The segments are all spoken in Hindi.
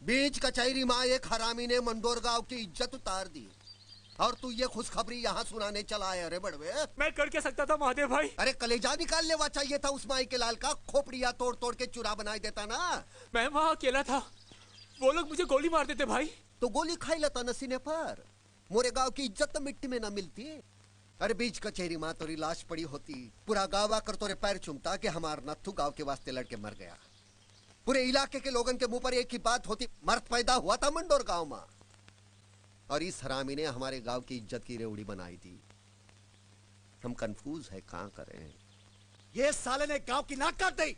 बीच कचहरी माँ एक हरामी ने मंडोर गांव की इज्जत उतार दी और तू ये खुशखबरी यहाँ सुनाने चला है। अरे बड़वे, मैं कर क्या सकता था महादेव भाई? अरे कलेजा निकाल लेवा चाहिए था उस माई के लाल का, खोपड़िया तोड़ तोड़ के चूरा बना देता ना। मैं वहाँ अकेला था, वो लोग मुझे गोली मार देते भाई। तो गोली खाई लेता नसीने पर, मोरे गांव की इज्जत तो मिट्टी में ना मिलती। अरे बीच कचहरी माँ तोरी लाश पड़ी होती, पूरा गाँव आकर तोरे पैर चूमता कि हमार नथु गाँव के वास्ते लड़के मर गया। पूरे इलाके के लोगों के मुंह पर एक ही बात होती, मर्द पैदा हुआ था मंडोर गांव में। और इस हरामी ने हमारे गांव की इज्जत की रेवड़ी बनाई थी। हम कंफ्यूज है, कहां करें। ये साले ने गांव की नाक काट दी।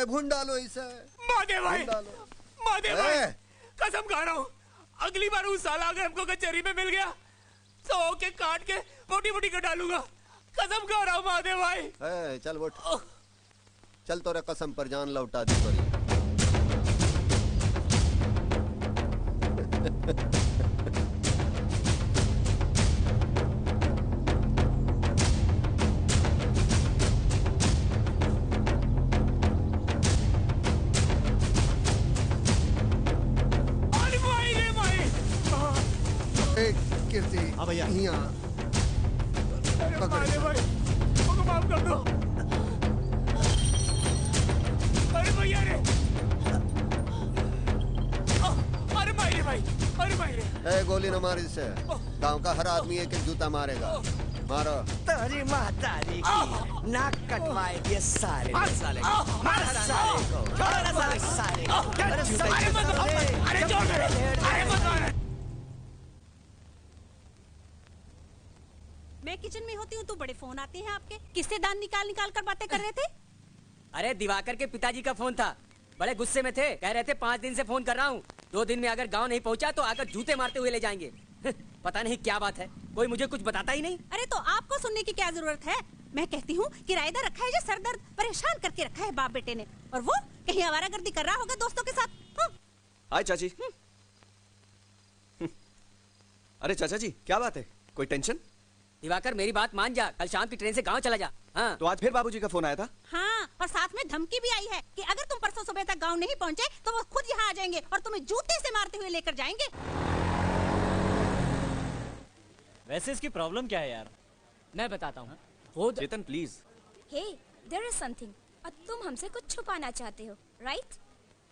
भून डालो इसे। महादेव भाई, महादेव भाई, कसम खा रहा हूँ, अगली बार उस साला अगर हमको कचहरी में मिल गया तो ओके काट के मोटी मोटी कर डालूंगा। कसम खा रहा हूँ महादेव भाई। चल उठ, चल तोरे कसम पर जान लौटा दी तोरी। हाँ भैया, महादेव भाई, मुझको माफ कर दो। अरे भैया रे, अरे मायरे भाई, अरे मायरे। गोली न मार इसे, गांव का हर आदमी एक एक जूता मारेगा। मारो। तेरी मातारी की नाक कटवाए ये साले साले मार साले को, साले को। अरे छोड़ दे, अरे मत मार। मैं किचन में होती हूँ तो बड़े फोन आते हैं आपके, किससे दान निकाल निकाल कर बातें कर रहे थे? अरे दिवाकर के पिताजी का फोन था, बड़े गुस्से में थे, कह रहे थे 5 दिन से फोन कर रहा हूँ, 2 दिन में अगर गांव नहीं पहुँचा तो आकर जूते मारते हुए ले जाएंगे। पता नहीं क्या बात है, कोई मुझे कुछ बताता ही नहीं। अरे तो आपको सुनने की क्या जरूरत है? मैं कहती हूँ किराएदार रखा है जो सरदर्द परेशान करके रखा है बाप बेटे ने, और वो कहीं आवारागर्दी कर रहा होगा दोस्तों के साथ। हाय चाची। अरे चाचा जी, क्या बात है, कोई टेंशन? दिवाकर मेरी बात मान जा, कल शाम की ट्रेन से गांव चला जा। हाँ। तो आज फिर बाबूजी का फोन आया था? हाँ, और साथ में धमकी भी आई है कि अगर तुम परसों सुबह तक गांव नहीं पहुंचे तो वो खुद यहाँ आ जाएंगे और तुम्हें जूते से मारते हुए लेकर जाएंगे। वैसे इसकी प्रॉब्लम क्या है यार? मैं बताता हूँ। Chetan please. Hey, there is something, और तुम हमसे कुछ छुपाना चाहते हो, राइट?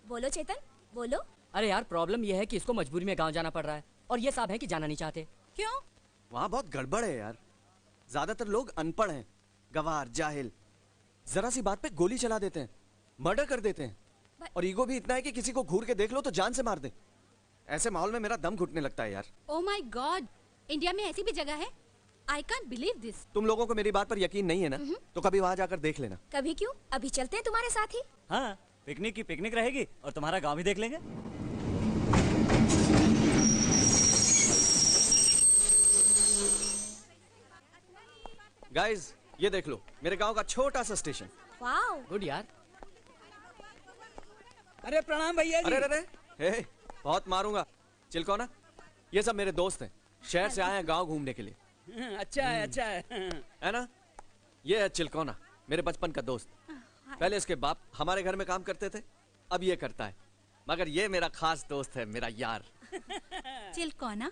बोलो चेतन, बोलो। अरे यार, प्रॉब्लम ये है कि इसको मजबूरी में गाँव जाना पड़ रहा है और ये साहब है कि जाना नहीं चाहते। क्यों? वहाँ बहुत गड़बड़ है यार, ज्यादातर लोग अनपढ़ हैं, गवार, जाहिल, जरा सी बात पे गोली चला देते हैं, मर्डर कर देते हैं, और ईगो भी इतना है कि किसी को घूर के देख लो तो जान से मार दे। ऐसे माहौल में मेरा दम घुटने लगता है यार। ओह माय गॉड, इंडिया में ऐसी भी जगह है? I can't believe this. तुम लोगों को मेरी बात पर यकीन नहीं है ना, तो कभी वहाँ जाकर देख लेना। कभी क्यों, अभी चलते हैं तुम्हारे साथ ही। हाँ, पिकनिक की पिकनिक रहेगी और तुम्हारा गाँव भी देख लेंगे। गाइस, ये देख लो, मेरे गांव का छोटा सा स्टेशन। वाओ, गुड यार। अरे प्रणाम भैया जी। अरे हे, बहुत मारूंगा। चिलकोना, ये सब मेरे दोस्त हैं, शहर से आए हैं गांव घूमने के लिए। अच्छा है, अच्छा है ना? ये है चिलकोना, मेरे बचपन का दोस्त। पहले इसके बाप हमारे घर में काम करते थे, अब ये करता है, मगर ये मेरा खास दोस्त है, मेरा यार। Chilkona,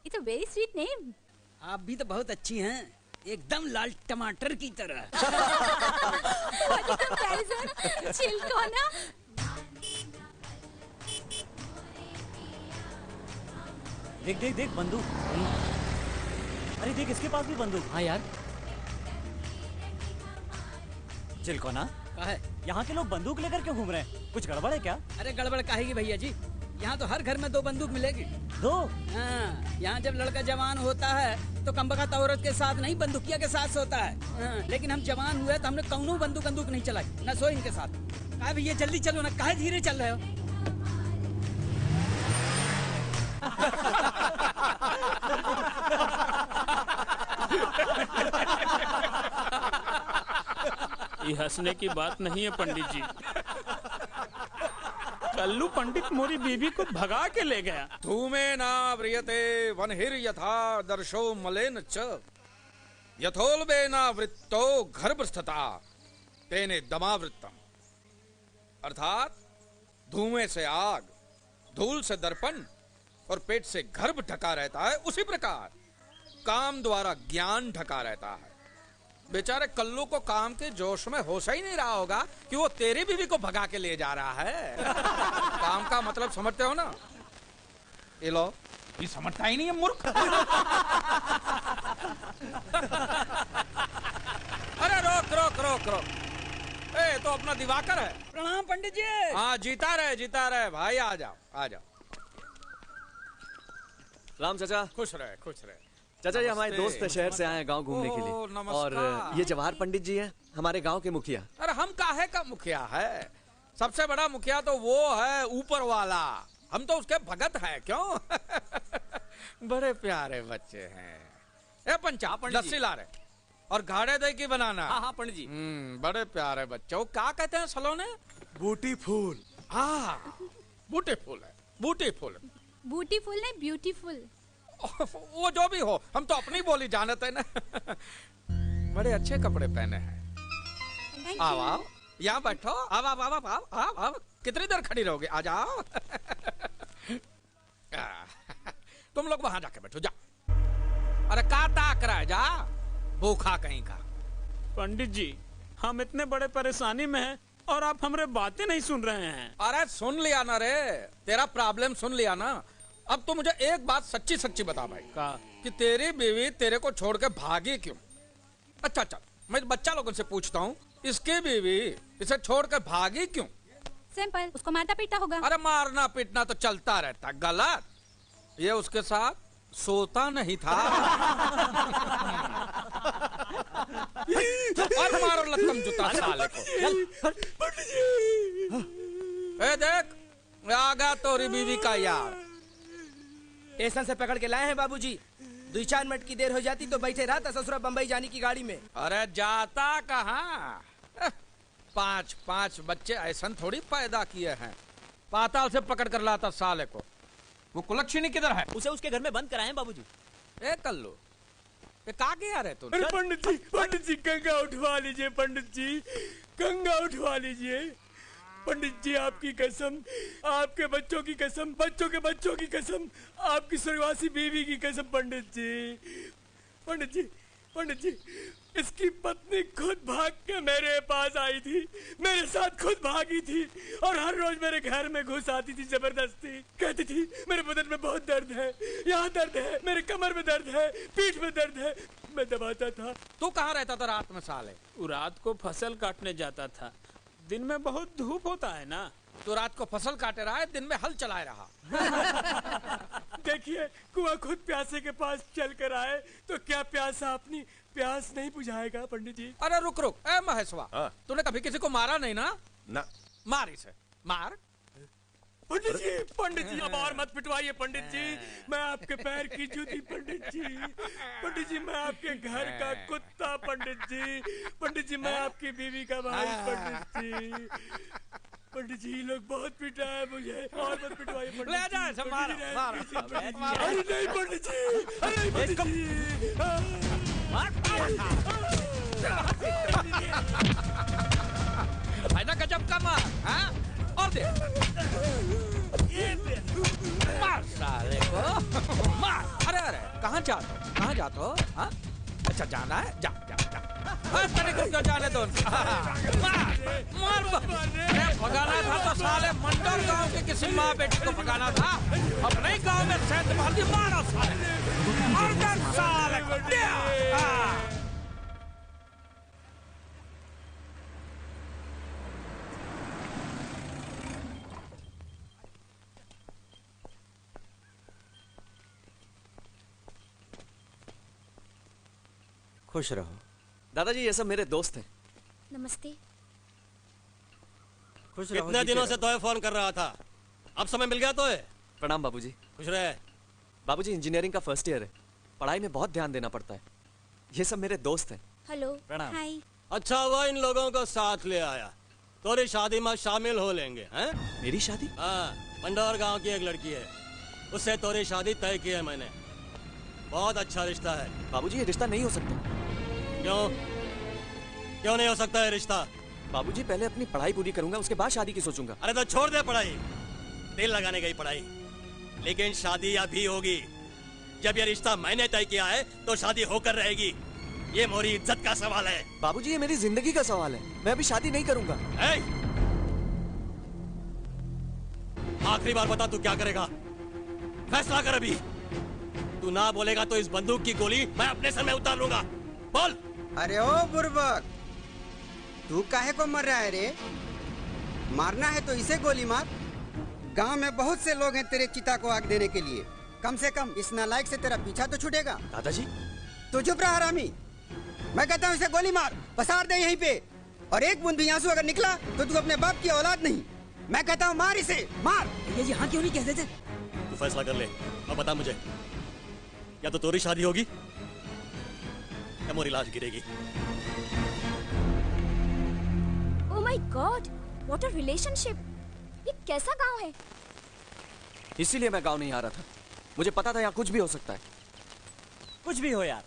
it's a very sweet name. आप भी तो बहुत अच्छी हैं, एकदम लाल टमाटर की तरह। चिलकोना। देख देख देख, बंदूक। अरे देख, इसके पास भी बंदूक। हाँ यार। चिलकोना, है? यहाँ के लोग बंदूक लेकर क्यों घूम रहे हैं? कुछ गड़बड़ है क्या? अरे गड़बड़ काहेगी भैया जी, यहाँ तो हर घर में 2 बंदूक मिलेगी। 2? हाँ, यहाँ जब लड़का जवान होता है तो कमबख्त औरत के साथ नहीं, बंदूकिया के साथ सोता है। हाँ, लेकिन हम जवान हुए तो हमने कौनो बंदूक नहीं चलाई, न सो इनके साथ। कहा भैया जल्दी चलो ना, काहे धीरे चल रहे हो? ये हंसने की बात नहीं है पंडित जी। कल्लू पंडित मोरी बीबी को भगा के ले गया। धूमे ना व्रियते वनहिर यथा दर्शो मलेन च यथोल्बे ना वृत्तो गर्भस्थता तेने दमावृत्तम। अर्थात धुएं से आग धूल से दर्पण और पेट से गर्भ ढका रहता है, उसी प्रकार काम द्वारा ज्ञान ढका रहता है। बेचारे कल्लू को काम के जोश में होश ही नहीं रहा होगा कि वो तेरी बीवी को भगा के ले जा रहा है। काम का मतलब समझते हो ना? ये लो, ये समझता ही नहीं है मूर्ख। अरे रोक रोक रोक रोक, ए तो अपना दिवाकर है। प्रणाम पंडित जी। हाँ जीता रहे भाई, आ जाओ आ जाओ। राम चाचा। खुश रहे। चाचा ये हमारे दोस्त शहर से आए हैं गांव घूमने के लिए। और ये जवाहर पंडित जी हैं, हमारे गांव के मुखिया। अरे हम काहे का मुखिया है? सबसे बड़ा मुखिया तो वो है ऊपर वाला, हम तो उसके भगत हैं। क्यों? बड़े प्यारे बच्चे हैं। ए पंचा, लस्सी ला रहे और घाड़े दही की बनाना। हाँ पंडित जी। बड़े प्यारे बच्चे। वो क्या कहते हैं सलोने? बूटी फूल। हाँ बूटी फूल है, बूटी फूल। ब्यूटीफुल नहीं, ब्यूटीफुल। वो जो भी हो, हम तो अपनी बोली जानते हैं ना। बड़े अच्छे कपड़े पहने हैं। आओ आओ, यहाँ बैठो। आओ आओ आओ आओ आओ आओ। कितनी देर खड़ी रहोगे? आ जाओ। तुम लोग वहां जाके बैठो, जा। अरे का ताक रहा है, जा भूखा कहीं का। पंडित जी, हम इतने बड़े परेशानी में हैं और आप हमारे बातें नहीं सुन रहे हैं। अरे सुन लिया ना रे, तेरा प्रॉब्लम सुन लिया ना। अब तो मुझे एक बात सच्ची सच्ची बता भाई, कि तेरी बीवी तेरे को छोड़ के भागी क्यों? अच्छा, मैं बच्चा लोगों से पूछता हूँ, इसकी बीवी इसे छोड़ के भागी क्यों? सिंपल, उसको मारना पीटा होगा। अरे मारना पीटना तो चलता रहता। गलत, ये उसके साथ सोता नहीं था। और मारो लत्तम जूता साले को। ए देख, आ गया तोरी बीवी का यार। स्टेशन से पकड़ के लाए हैं बाबूजी। 2-4 मिनट की देर हो जाती तो बैठे रहा था ससुरा बम्बई जाने की गाड़ी में। अरे जाता कहाँ? 5 बच्चे ऐसा थोड़ी पैदा किए हैं। पाताल से पकड़ कर लाता साले को। वो कुलक्षणी किधर है? उसे उसके घर में बंद कराए बाबूजी। ए कल्लू, ये कहाँ गया रे तू? अरे पंडित जी गंगा उठवा लीजिए। पंडित जी गंगा उठवा लीजिए। पंडित जी आपकी कसम, आपके बच्चों की कसम, बच्चों के बच्चों की कसम, आपकी स्वर्गवासी बीवी की कसम। पंडित जी, इसकी पत्नी खुद भाग के मेरे पास आई थी, मेरे साथ खुद भागी थी और हर रोज मेरे घर में घुस आती थी जबरदस्ती। कहती थी मेरे बदन में बहुत दर्द है, यहाँ दर्द है, मेरे कमर में दर्द है, पीठ में दर्द है। मैं दबाता था। तू कहाँ रहता था रात में साले? रात को फसल काटने जाता था। दिन में बहुत धूप होता है ना। तो रात को फसल काटे रहा है, दिन में हल चलाए रहा। देखिए, कुआं खुद प्यासे के पास चल कर आए तो क्या प्यासा अपनी प्यास नहीं बुझाएगा? पंडित जी। अरे रुक, ए महेशवा, तूने कभी किसी को मारा नहीं ना? ना। मार इसे, मार। पंडित जी अब और मत पिटवाइए। पंडित जी, मैं आपके पैर की जूती। पंडित जी मैं आपके घर का कुत्ता। पंडित जी मैं आपकी बीवी का भाई। पंडित जी लोग बहुत पिटा है मुझे, और मत पिटवाइए। ले जा इसे, मार। अरे नहीं पंडित जी, है ना गजब का मार, हाँ? और दे, मार साले को, मार। अरे कहाँ जाते हो? हाँ? अच्छा जाना है, जा। तेरे को क्यों जाने दो? मार। भगाना था तो साले मंडल गांव के किसी माँ बेटी को भगाना था। अपने गांव में सेंध मार दी, मारो साले। और साले को खुश रहो। दादाजी ये सब मेरे दोस्त हैं। नमस्ते। खुश रहो। कितने दिनों से तोहे फोन कर रहा था, अब समय मिल गया तोहे। प्रणाम बाबूजी। खुश रहे। बाबूजी इंजीनियरिंग का फर्स्ट ईयर है, पढ़ाई में बहुत ध्यान देना पड़ता है। ये सब मेरे दोस्त हैं। हेलो। प्रणाम। हाय। अच्छा हुआ इन लोगों को साथ ले आया, तोरी शादी में शामिल हो लेंगे। हैं? मेरी शादी? हाँ, मंडौर गांव की एक लड़की है, उससे तोरी शादी तय की है मैंने। बहुत अच्छा रिश्ता है। बाबूजी ये रिश्ता नहीं हो सकता। क्यों नहीं हो सकता है रिश्ता? बाबूजी पहले अपनी पढ़ाई पूरी करूंगा, उसके बाद शादी की सोचूंगा। अरे तो छोड़ दे पढ़ाई, तेल लगाने गई पढ़ाई, लेकिन शादी अभी होगी। जब ये रिश्ता मैंने तय किया है तो शादी होकर रहेगी। ये मोरी इज्जत का सवाल है। बाबूजी, ये मेरी जिंदगी का सवाल है। मैं अभी शादी नहीं करूंगा। आखिरी बार बता, तू क्या करेगा? फैसला कर अभी। तू ना बोलेगा तो इस बंदूक की गोली मैं अपने सर में उतार लूंगा। बोल। अरे ओ बुर्बक, तू काहे को मर रहा है रे? मारना है तो इसे गोली मार। गांव में बहुत से लोग हैं तेरे चिता को आग देने के लिए। कम से कम इस नालायक से तेरा पीछा तो छूटेगा। दादाजी, तू चुप रहा हरामी। मैं कहता हूँ इसे गोली मार, पसार दे यहीं पे। और एक बूंद भी आंसू अगर निकला तो तू अपने बाप की औलाद नहीं। मैं कहता हूँ मार इसे, मार। ये यहाँ क्यों नहीं कहते थे? तू फैसला कर ले और बता मुझे, या तो तोरी शादी होगी या मोरी लाश गिरेगी। Oh my God, what a relationship. ये कैसा गांव है? इसीलिए मैं गांव नहीं आ रहा था। मुझे पता था यहाँ कुछ भी हो सकता है। कुछ भी हो यार,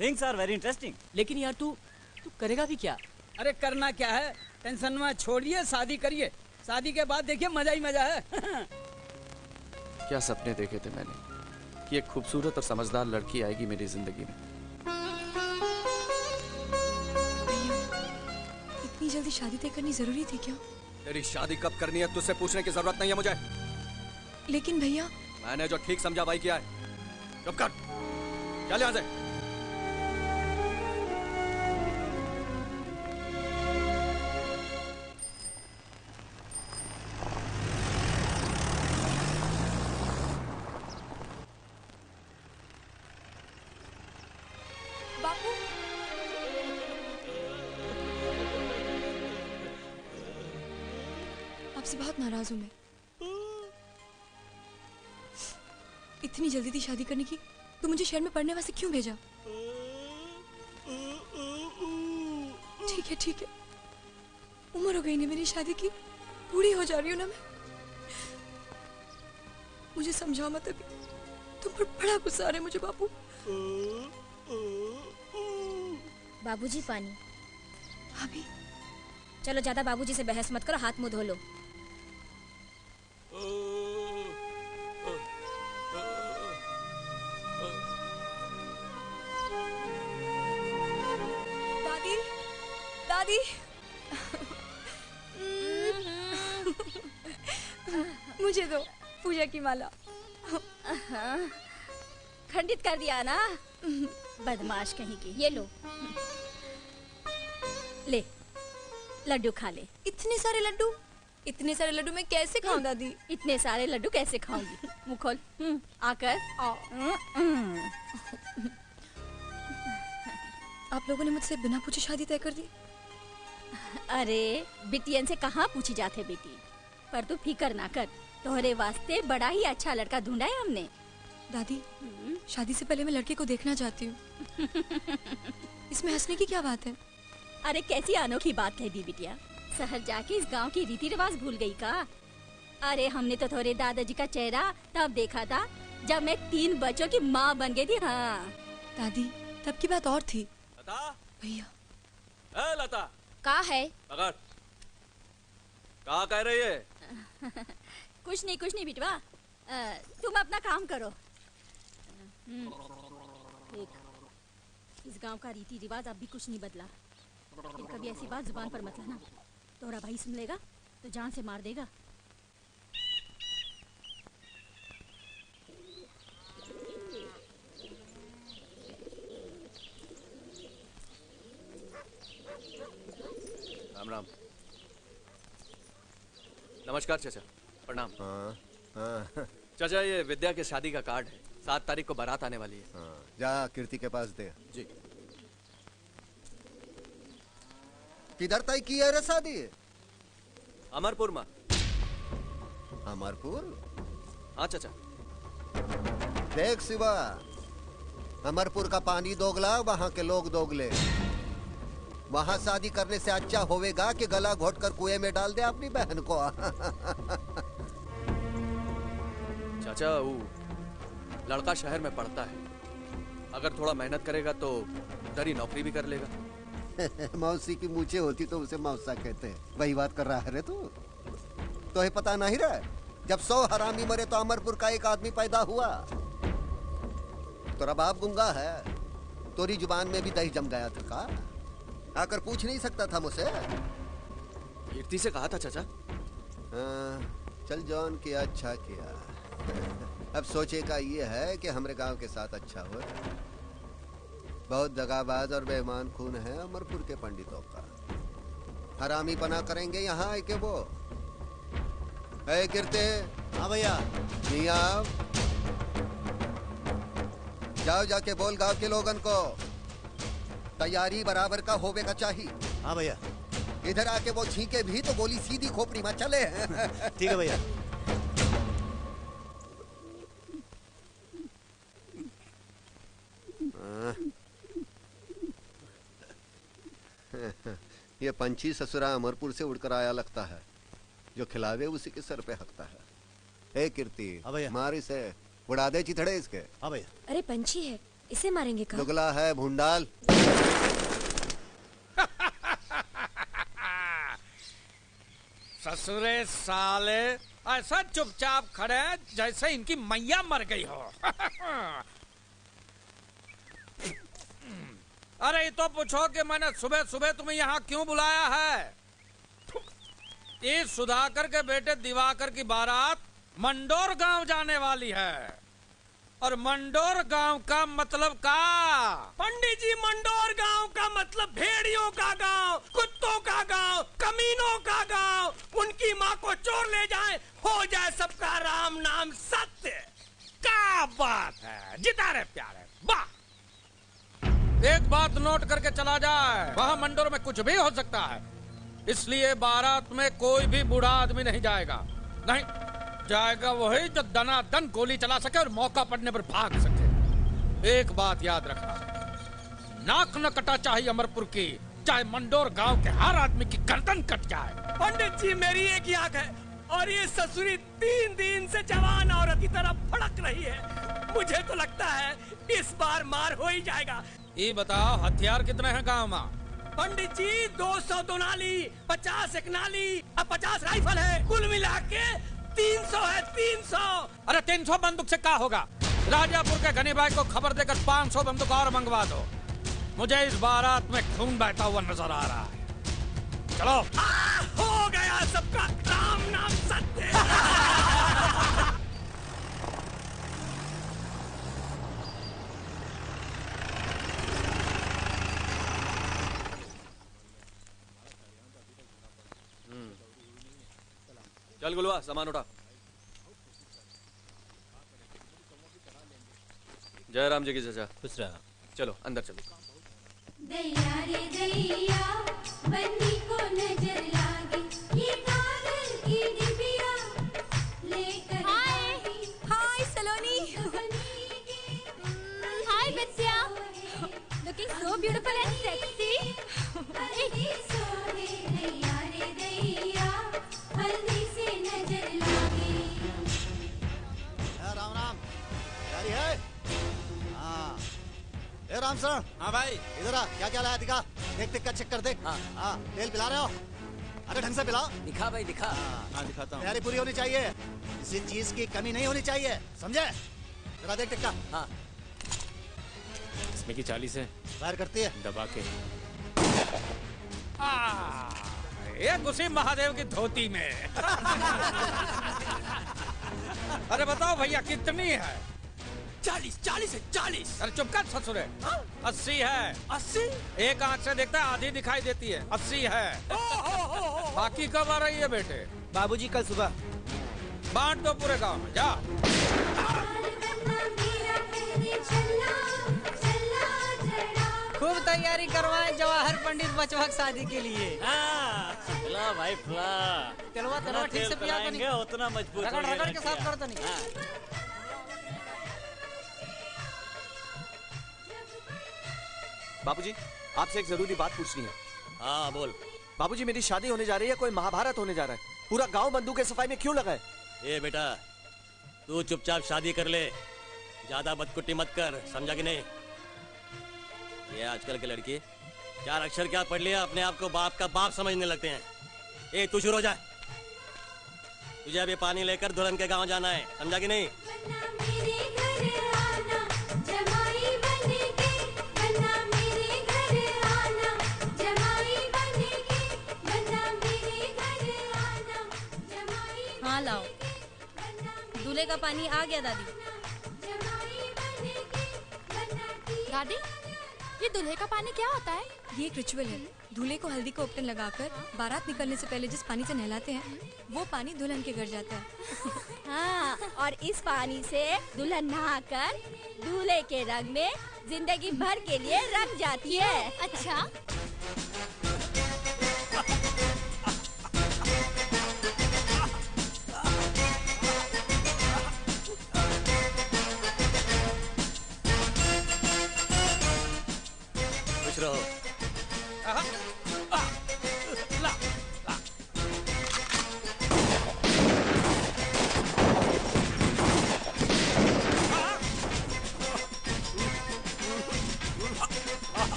थिंग्स आर वेरी इंटरेस्टिंग। लेकिन यार तू करेगा भी क्या? अरे करना क्या है, टेंशन में छोड़िए, शादी करिए। शादी के बाद देखिए मजा ही मजा है। क्या सपने देखे थे मैंने कि एक खूबसूरत और समझदार लड़की आएगी मेरी जिंदगी में। इतनी जल्दी शादी तय करनी जरूरी थी क्या? तेरी शादी कब करनी है तुझसे पूछने की जरूरत नहीं है मुझे। लेकिन भैया, मैंने जो ठीक समझा भाई किया है। चुप कर, चल यहाँ से। बापू, आपसे बहुत नाराज हूं मैं। इतनी जल्दी थी शादी करने की, तो मुझे शहर में पढ़ने वास्ते क्यों भेजा? ठीक है, उम्र हो गई ना मेरी शादी की, बूढ़ी हो जा रही हूँ ना मैं। मुझे समझाओ मत अभी, तुम पर बड़ा गुस्सा आ रहा है मुझे बापू। बाबूजी पानी। भाभी, चलो ज्यादा बाबूजी से बहस मत करो, हाथ मुंह धो लो। दादी, मुझे दो पूजा की माला। खंडित कर दिया ना, बदमाश कहीं की। ये लो, ले लड्डू खा ले। इतने सारे लड्डू मैं कैसे खाऊं दादी? इतने सारे लड्डू कैसे खाऊंगी? मुंह खोल, आकर आप लोगों ने मुझसे बिना पूछे शादी तय कर दी? अरे बिटियन से कहाँ पूछी जाते बेटी, पर तू फिकर ना कर, तोहरे वास्ते बड़ा ही अच्छा लड़का ढूंढा है हमने। दादी, शादी से पहले मैं लड़के को देखना चाहती हूँ। इसमें हंसने की क्या बात है? अरे कैसी अनोखी बात कह दी बिटिया, शहर जाके इस गांव की रीति रिवाज भूल गई का? अरे हमने तो थोड़े दादाजी का चेहरा तब देखा था जब मैं 3 बच्चों की माँ बन गई थी। हाँ दादी, तब की बात और थी। भैया, लता का है? पकड़, क्या कह रही है? कुछ नहीं बिटवा, तुम अपना काम करो। देख, इस गांव का रीति रिवाज अब भी कुछ नहीं बदला। फिर कभी ऐसी बात जुबान पर मत लाना, तोरा भाई सुन लेगा तो जान से मार देगा। राम राम। नमस्कार चाचा, प्रणाम। चाचा, ये विद्या के शादी का कार्ड है, 7 तारीख को बारात आने वाली है। जा कीर्ति के पास दे। जी। किधर तय की है रे शादी? अमरपुर में। अमरपुर? हाँ चाचा। देख शिवा, अमरपुर का पानी दोगला, वहाँ के लोग दोगले। वहाँ शादी करने से अच्छा होवेगा कि गला घोट कर कुएं में डाल दे अपनी बहन को। चाचा, वो लड़का शहर में पढ़ता है, अगर थोड़ा मेहनत करेगा तो उधर ही नौकरी भी कर लेगा। मौसी की मूछें होती तो उसे मौसा कहते हैं। वही बात कर रहा है रे तू? तो है पता नहीं रहा? जब 100 हरामी मरे तो अमरपुर का एक आदमी पैदा हुआ। तेरा बाप गूंगा है, तोरी जुबान में भी दही जम गया था का? आकर पूछ नहीं सकता था मुझसे? कीर्ति से कहा था चाचा। चल जॉन किया अच्छा किया। अब सोचे का ये है कि हमारे गांव के साथ अच्छा हो। बहुत दगाबाज और बेईमान खून है अमरपुर के पंडितों का। हरामी पना करेंगे यहाँ आए के वो। कीर्ति। हाँ भैया। नहीं आओ, जाओ जाके बोल गांव के लोगन को तैयारी बराबर का होवे का चाहिए। हाँ भैया। इधर आके वो छींके भी तो गोली सीधी खोपड़ी में चले। ठीक है भैया। ये पंछी ससुरा अमरपुर से उड़कर आया लगता है। जो खिलावे उसी के सर पे हकता है। ए कीर्ति, मार इसे, उड़ा दे चिथड़े इसके। हाँ भैया। अरे पंछी है, इसे मारेंगे कहाँ? दुगला है भूंडाल। ससुरे साले ऐसा चुपचाप खड़े हैं जैसे इनकी मैया मर गई हो। अरे ये तो पूछो कि मैंने सुबह सुबह तुम्हें यहाँ क्यों बुलाया है? इस सुधाकर के बेटे दिवाकर की बारात मंडोर गांव जाने वाली है। और मंडोर गांव का मतलब का? पंडित जी, मंडोर गांव का मतलब भेड़ियों का गांव, कुत्तों का गांव, कमीनों का गांव। उनकी माँ को चोर ले जाए, हो जाए सबका राम नाम सत्य। क्या बात है, जिता रहे प्यारे, वाह। एक बात नोट करके चला जाए, वहाँ मंडोर में कुछ भी हो सकता है, इसलिए बारात में कोई भी बूढ़ा आदमी नहीं जाएगा। नहीं जाएगा वही जो दनादन गोली चला सके और मौका पड़ने पर भाग सके। एक बात याद रखना, नाक न कटा चाहिए अमरपुर की, चाहे मंडोर गांव के हर आदमी की गर्दन कट जाए। पंडित जी, मेरी एक आंख है और ये ससुरी 3 दिन से जवान औरत की तरह फड़क रही है। मुझे तो लगता है इस बार मार हो ही जाएगा। ये बताओ हथियार कितने हैं गांव में? पंडित जी 200 दोनाली, 50 एक नाली और 50 राइफल है। कुल मिला के 300 है, 300। अरे 300 बंदूक से क्या होगा? राजापुर के गनी भाई को खबर देकर 500 बंदूक और मंगवा दो। मुझे इस बारात में खून बहता हुआ नजर आ रहा है। चलो। हो गया सबका राम नाम सत्य। चल गुलवा, सामान उठा। जय राम जी की चाचा। खुश रहा। चलो अंदर चलो। दैया रे दैया, बन्नी को नजर लागी, ये कागज की डिबिया लेकर। हाय सलोनी। हाय बच्चिया। Looking so beautiful and sexy. दैया रे दैया, हल्दी से नजर लागी। राम राम। तैयारी है? हाँ। ए राम सर। हाँ भाई। इधर आ, क्या क्या लाया दिखा। देख देख का चेक कर देख। हाँ। तेल पिला रहे हो? अरे ढंग से पिलाओ। दिखा भाई दिखा। हाँ दिखाता हूँ। तैयारी पूरी होनी चाहिए, किसी चीज की कमी नहीं होनी चाहिए, समझे? जरा देख देख का। हाँ। इसमें की 40 है। फायर करती है। दबा के। ये घुसी महादेव की धोती में। अरे बताओ भैया कितनी है? 40 है, 40। अरे चुप कर ससुरे। 80 है। 80? एक आंख से देखता है आधी दिखाई देती है। 80 है। बाकी कब आ रही है बेटे? बाबूजी कल सुबह। बांट दो पूरे गांव में, जा। खूब तैयारी करवाएं जवाहर पंडित बचवा की शादी के लिए। फुला भाई फुला। तेलवा ठीक से पिया तो नहीं, उतना मजबूत रगड़ रगड़ के साथ कर तो नहीं। बाबूजी, आपसे एक जरूरी बात पूछनी है। हाँ बोल। बाबूजी, मेरी शादी होने जा रही है, कोई महाभारत होने जा रहा है, पूरा गांव बंदूक के सफाई में क्यों लगा है? ए बेटा, तू चुपचाप शादी कर ले, ज्यादा बदकुट्टी मत कर, समझा कि नहीं? ये आजकल के लड़के 4 अक्षर क्या पढ़ लिया, अपने आप को बाप का बाप समझने लगते हैं। ए तू शुरू हो जा। तुझे अभी पानी लेकर दुल्हन के गांव जाना है, समझा कि नहीं? मेरे घर आना जमाई बनेगे, बन्ना मेरे घर आना जमाई बनेगे, बन्ना मेरे घर आना जमाई। हाँ लाओ, दूल्हे का पानी आ गया दादी। दादी, ये दूल्हे का पानी क्या होता है? ये एक रिचुअल है। दूल्हे को हल्दी का उपटन लगाकर बारात निकलने से पहले जिस पानी से नहलाते हैं, वो पानी दुल्हन के घर जाता है। हाँ, और इस पानी से दुल्हन नहाकर दूल्हे के रंग में जिंदगी भर के लिए रंग जाती है। अच्छा, खुश रहो।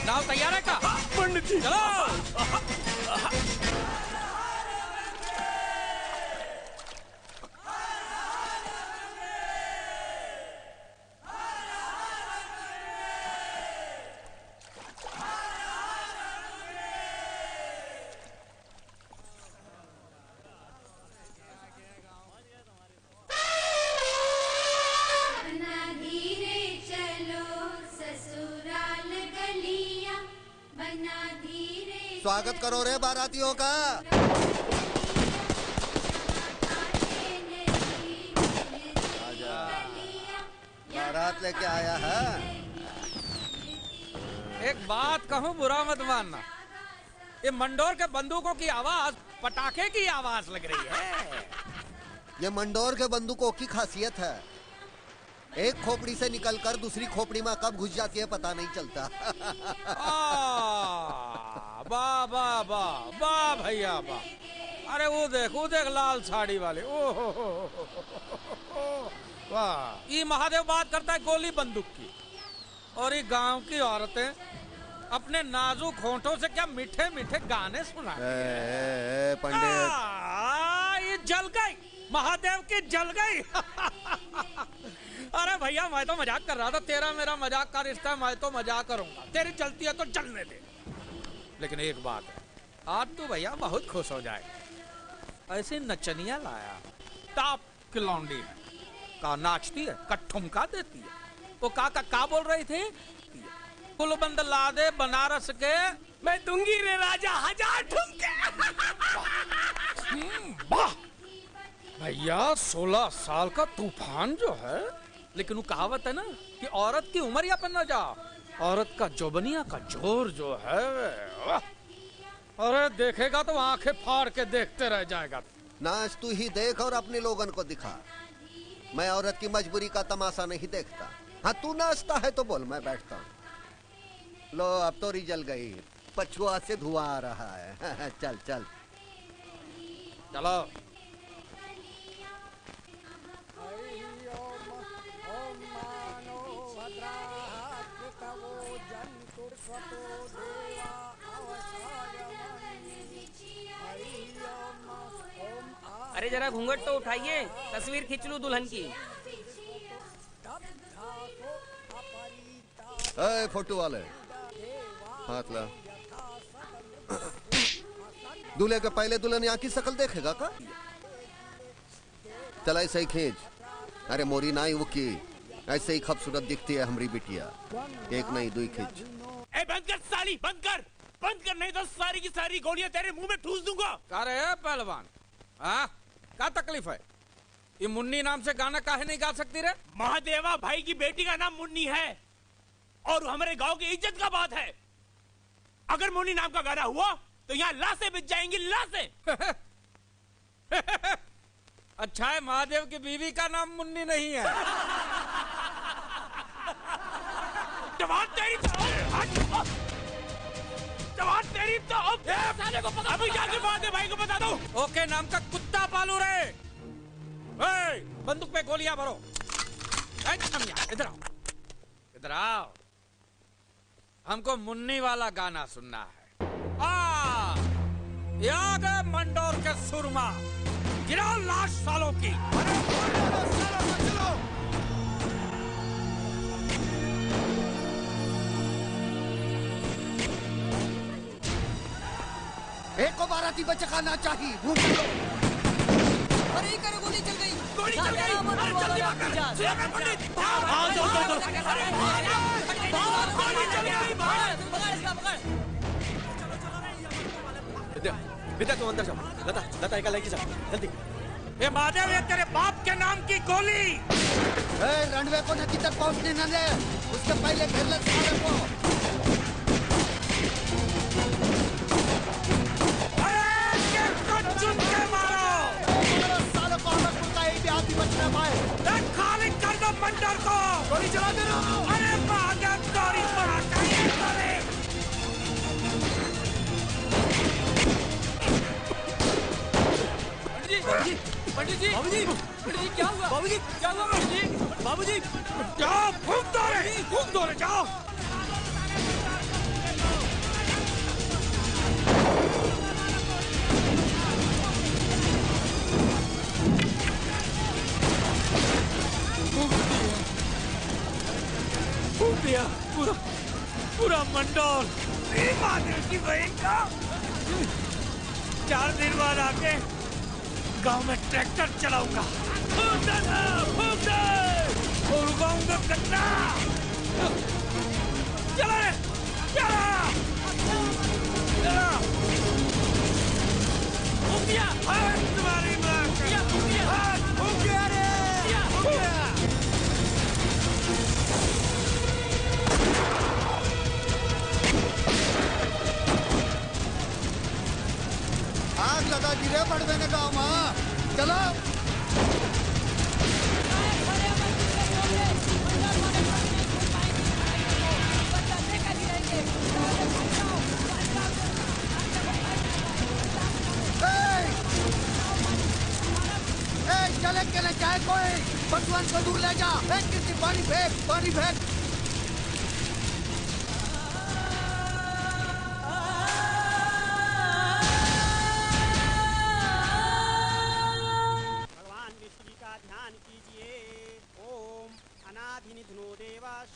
नाव तैयार है का? पंडित जी चलो। बन्ना धीरे चलो ससुराल गलियां, बन्ना धीरे। स्वागत करो रे बारातियों का। आजा, बारात लेके आया है। एक बात कहूँ, बुरा मत मानना, ये मंडोर के बंदूकों की आवाज पटाखे की आवाज लग रही है। ये मंडोर के बंदूकों की खासियत है, एक खोपड़ी से निकलकर दूसरी खोपड़ी में कब घुस जाती है पता नहीं चलता। वाह वाह वाह वाह भैया वाह। अरे वो देख लाल साड़ी वाले। ओहो वाह। ये महादेव बात करता है गोली बंदूक की, और ये गांव की औरतें अपने नाजुक होंठों से क्या मीठे मीठे गाने सुना। पंडित, ये जल गई, महादेव की जल गई। अरे भैया मैं तो मजाक कर रहा था, तेरा मेरा मजाक का रिश्ता है, मैं तो मजाक करूंगा, तेरी चलती है तो चलने दे। लेकिन एक बात है, आज तो भैया बहुत खुश हो जाए। ऐसे नचनिया लाया, टॉप की लौंडी है, का नाचती है, का ठुमका देती है। वो का बोल रही थी? कुलबंद ला दे बनारस के, मैं दूंगी रे राजा 1000 ठुमके। वाह भैया, 16 साल का तूफान जो है। लेकिन वो कहावत है ना कि औरत की उम्र या पर न जा, औरत का जोबनिया का जोर जो है, अरे देखेगा तो आंखें फाड़ के देखते रह जाएगा। नाच तू ही देख और अपने लोगन को दिखा। मैं औरत की मजबूरी का तमाशा नहीं देखता। हाँ, तू नाचता है तो बोल, मैं बैठता हूँ। लो अब तो जल गई, पछुआ से धुआं आ रहा है। चल चल चलो। अरे जरा घूंघट तो उठाइए, तस्वीर खींच लूं दुल्हन की। ए, फोटो वाले हाथ ला। दूल्हे के पहले दुल्हन यहाँ की शक्ल देखेगा का? चल ऐसे ही खींच। अरे मोरी नाई वो की, ऐसे ही खूबसूरत दिखती है हमारी बिटिया। एक नहीं दो खींच। ए बंद कर साली, बंद कर नहीं तो सारी की सारी गोलियां तेरे मुंह में ठूस दूंगा। अरे पहलवान, हाँ क्या तकलीफ है? ये मुन्नी नाम से गाना काहे नहीं गा सकती रे? महादेवा भाई की बेटी का नाम मुन्नी है और हमारे गांव की इज्जत का बात है। अगर मुन्नी नाम का गाना हुआ तो यहाँ लाशें बिछ जाएंगी, लाशें। अच्छा है महादेव की बीवी का नाम मुन्नी नहीं है। जवान तेरी तो साले को पकड़, अभी जाके महादेव भाई को बता दो। ओके नाम का कुत्ता पालू रे। बंदूक पे गोलियां भरो। इधर आओ, इधर आओ। हमको मुन्नी वाला गाना सुनना है। ये आ गए मंडोर के सुरमा। गिराओ लाश सालों की। एक को बाराती बचाना चाहिए। अरे ये करो, गोली चल गई। गोली चल गई। अरे जल्दी भाग। पंडित। हाँ चलो चलो चलो। गोली चल गई। पकड़ इसका, पकड़। विद्या तुम अंदर जाओ। लता लता एक लेके जाओ जल्दी। ये महादेव, ये तेरे बाप के नाम की गोली। रणवे को नदी तक पहुंचने न दे, उसके पहले घेर ले सारे को। चुन के मारो सालों को, हमें खुद का एक भी आदमी बच न पाए। खाली कर दो मंडर को। गोली चला दे रहा हूं। अरे महादेव, गोली पड़ा चाहिए गोली। पंडित जी, पंडित जी क्या हुआ? बाबूजी क्या हुआ पंडित जी? बाबूजी जाओ, फूंक दो रे, जाओ। फूंक दिया पूरा मंडोर। महादेव की बहन का 4 दिन बाद आके गांव में ट्रैक्टर चलाऊंगा। फूंक दे और उगाऊंगा गन्ना। चला रे, चला। फूंक दिया। तुम्हारी माँ का। फूंक दिया रे। आग लगा दी रे बड़वे ने गाँव में। चलो। चले के न जाए कोई, भगवान को दूर ले जा। किसी पानी फेंक, पानी फेंक।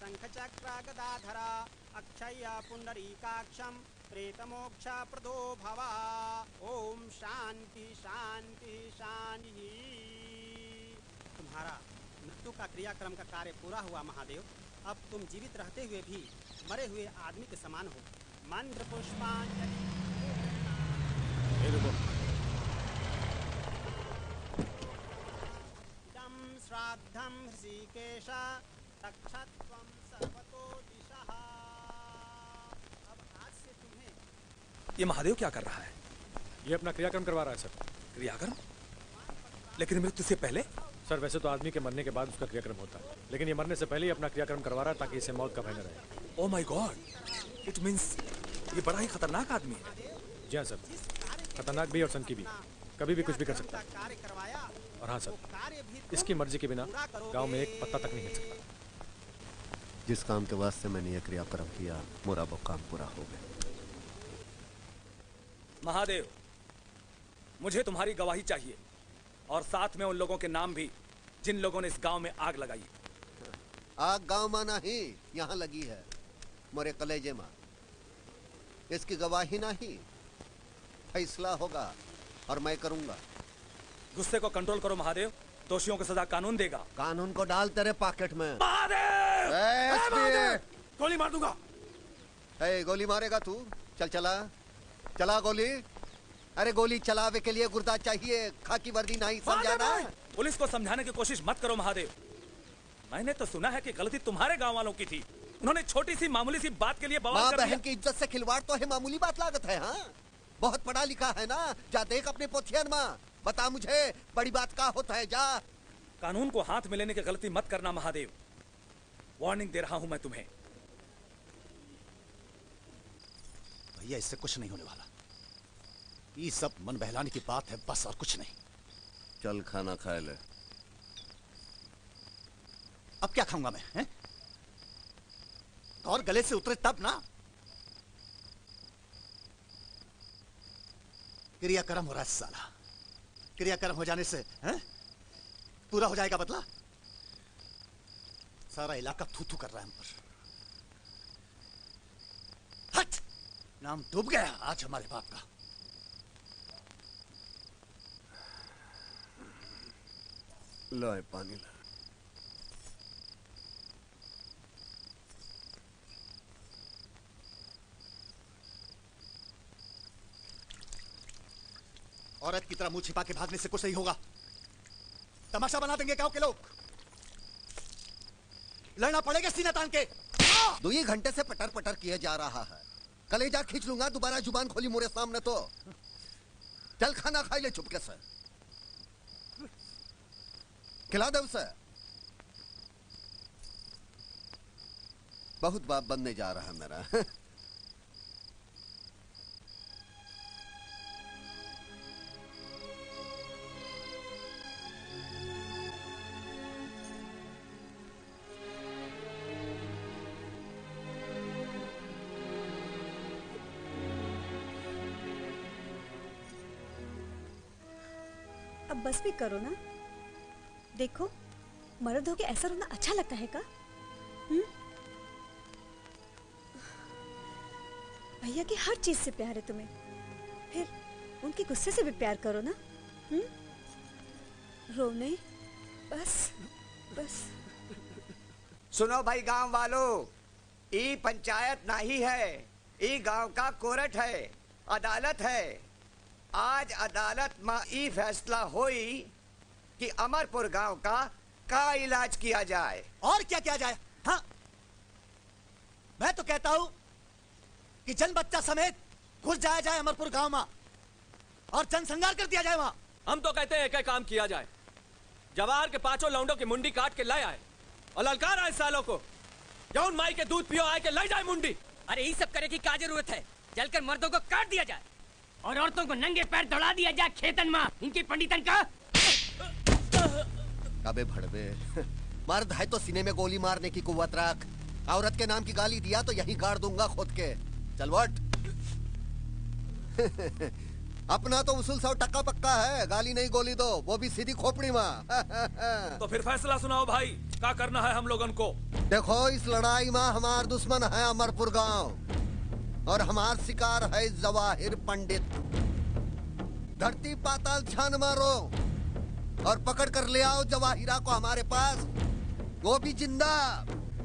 शंखचक्रगदाधरा अक्षय पुंडरीकाक्षम प्रेतमोक्ष प्रदो भवा। ओम शांति शांति शांति। तुम्हारा मृत्यु का क्रियाक्रम का कार्य पूरा हुआ महादेव। अब तुम जीवित रहते हुए भी मरे हुए आदमी के समान हो। मंत्र पुष्पांजलि। इदं श्राद्धं ऋषिकेश तक्षत्वं सर्वतो दिशः। अब आज से तुम्हें। ये महादेव क्या कर रहा है? ये अपना क्रियाक्रम करवा रहा है सर। क्रियाक्रम? लेकिन मृत्यु से पहले? सर वैसे तो आदमी के मरने के बाद उसका क्रियाक्रम होता है, लेकिन ये मरने से पहले ही अपना क्रियाक्रम करवा रहा है ताकि इसे मौत का भय न रहे। Oh my God, it means ये बड़ा ही खतरनाक आदमी है। जी हाँ सर, खतरनाक भी और सनकी भी, कभी भी कुछ भी कर सकता है। और हाँ सर, इसकी मर्जी के बिना गांव में एक पत्ता तक नहीं हिल सकता। जिस काम के वास्ते मैंने यह क्रियाक्रम किया, मोरा वो काम पूरा हो गया। महादेव, मुझे तुम्हारी गवाही चाहिए और साथ में उन लोगों के नाम भी जिन लोगों ने इस गांव में आग लगाई। आग गांव में नहीं, यहाँ लगी है मोरे कलेजे में। इसकी गवाही नहीं, फैसला होगा और मैं करूंगा। गुस्से को कंट्रोल करो महादेव, दोषियों को सजा कानून देगा। कानून को डाल तेरे पॉकेट में। महादेव! महादेव! गोली मार दूंगा। गोली मारेगा तू? चल चला, चला गोली। अरे गोली चलावे के लिए गुर्दा चाहिए, खाकी वर्दी नहीं, समझा ना? पुलिस को समझाने की कोशिश मत करो महादेव। मैंने तो सुना है कि गलती तुम्हारे गांव वालों की थी। उन्होंने छोटी सी मामूली सी बात के लिए बवाल कर दिया। बहन की इज्जत से खिलवाड़ तो है मामूली बात लागत है। हाँ, बहुत पढ़ा लिखा है ना, जा देख अपने पोथियन में, बता मुझे बड़ी बात का होता है। जा। कानून को हाथ में लेने की गलती मत करना महादेव, वार्निंग दे रहा हूं मैं तुम्हें। भैया इससे कुछ नहीं होने वाला, ये सब मन बहलाने की बात है बस, और कुछ नहीं। चल खाना खा ले। अब क्या खाऊंगा मैं, हैं? और गले से उतरे तब ना। क्रियाक्रम हो रहा है साला। क्रियाक्रम हो जाने से हैं? पूरा हो जाएगा बदला। सारा इलाका थू थू कर रहा है हम पर। हट! नाम डूब गया आज हमारे बाप का। ला पानी ला। औरत की तरह मुंह छिपा के भागने से कुछ नहीं होगा। तमाशा बना देंगे गांव के लोग। लड़ना पड़ेगा सीना तान के। 2 घंटे से पटर पटर किए जा रहा है। कलेजा खींच लूंगा दोबारा जुबान खोली मोरे सामने तो। चल खाना खाई ले चुपके से। खिला दे उसे। बहुत बाप बनने जा रहा है मेरा। अब बस भी करो ना। देखो मर्द होके ऐसा रोना अच्छा लगता है का? भैया की हर चीज से प्यार है तुम्हें, फिर उनके गुस्से से भी प्यार करो ना। रो नहीं, बस बस। सुनो भाई गांव वालों, ई पंचायत नहीं है, ई गांव का कोर्ट है, अदालत है। आज अदालत में ई फैसला हुई कि अमरपुर गांव का इलाज किया जाए। और क्या किया जाए? हाँ, मैं तो कहता हूं कि जन बच्चा समेत घुस जाया जाए अमरपुर गांव में और जनसंहार कर दिया जाए वहां। हम तो कहते हैं एक काम किया जाए। जवाहर के 5 लौंडों की मुंडी काट के ले आए और ललकार आए सालों को। जौन माई के दूध पियो आए के ले जाए मुंडी। अरे ये सब करे की क्या जरूरत है? जलकर मर्दों को काट दिया जाए और औरतों को नंगे पैर दौड़ा दिया जाए खेतन में। इनकी पंडितन का अबे भड़वे, मर्द है तो सीने में गोली मारने की कुव्वत रख। औरत के नाम की गाली दिया तो यहीं गाड़ दूंगा खुद के। चल वट। अपना तो उसूल 100% पक्का है, गाली नहीं गोली दो, वो भी सीधी खोपड़ी में। तो फिर फैसला सुनाओ भाई, क्या करना है हम लोगन को? देखो इस लड़ाई में हमार दुश्मन है अमरपुर गांव और हमार शिकार है जवाहिर पंडित। धरती पाताल छान मारो और पकड़ कर ले आओ जवाहिरा को हमारे पास, वो भी जिंदा।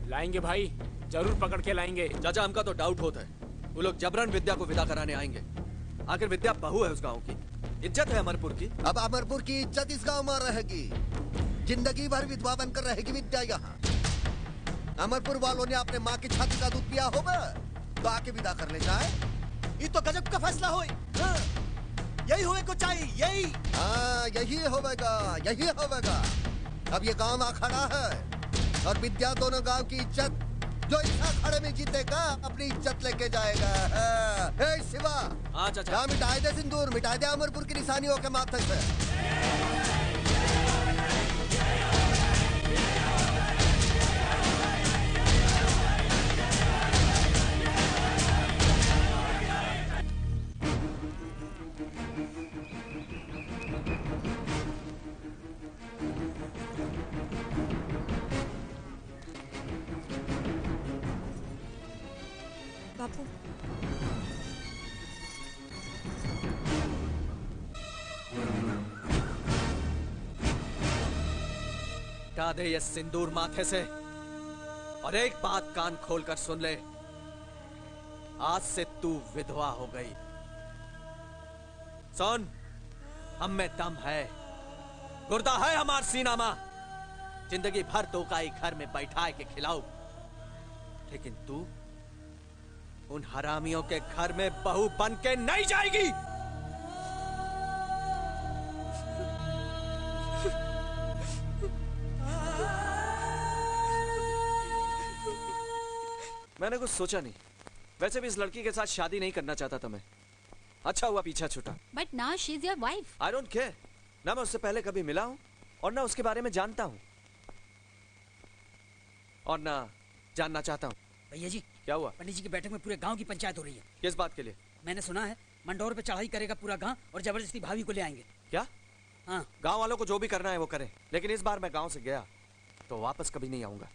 लाएंगे भाई, जरूर पकड़ के लाएंगे। चाचा हमका तो डाउट होता है वो लोग जबरन विद्या को विदा कराने आएंगे। आखिर विद्या बहू है उस गांव की, इज्जत है अमरपुर की। अब अमरपुर की इज्जत इस गांव में रहेगी, जिंदगी भर विधवा बनकर रहेगी विद्या यहाँ। अमरपुर वालों ने अपने माँ की छाती का दूध पिया होगा तो आके विदा कर ले जाए। ये तो गजब का फैसला हो। यही होने को चाहिए, यही। हाँ यही होगा, यही होगा। अब ये गांव अखाड़ा है और विद्या दोनों गांव की इज्जत जो इस अखाड़े में जीतेगा अपनी इज्जत लेके जाएगा। हे शिवा, हाँ चाचा, मिटाए दे सिंदूर, मिटाए दे अमरपुर की निशानियों के माथे से। बापू, हटा दे ये सिंदूर माथे से और एक बात कान खोलकर सुन ले, आज से तू विधवा हो गई। सुन, हम में दम है, गुर्दा है हमार सीना में। जिंदगी भर तो का घर में बैठाए के खिलाऊ, लेकिन तू उन हरामियों के घर में बहू बन के नहीं जाएगी। मैंने कुछ सोचा नहीं, वैसे भी इस लड़की के साथ शादी नहीं करना चाहता था मैं। अच्छा हुआ पीछा छूटा। But now she is your wife. I don't care, ना मैं उससे पहले कभी मिला हूं और ना उसके बारे में जानता हूं और ना जानना चाहता हूं। भैया जी, क्या हुआ? पंडित जी की बैठक में पूरे गांव की पंचायत हो रही है। किस बात के लिए? मैंने सुना है मंडोर पे चढ़ाई करेगा पूरा गांव और जबरदस्ती भाभी को ले आएंगे। क्या? हाँ। गांव वालों को जो भी करना है वो करें, लेकिन इस बार मैं गांव से गया तो वापस कभी नहीं आऊंगा।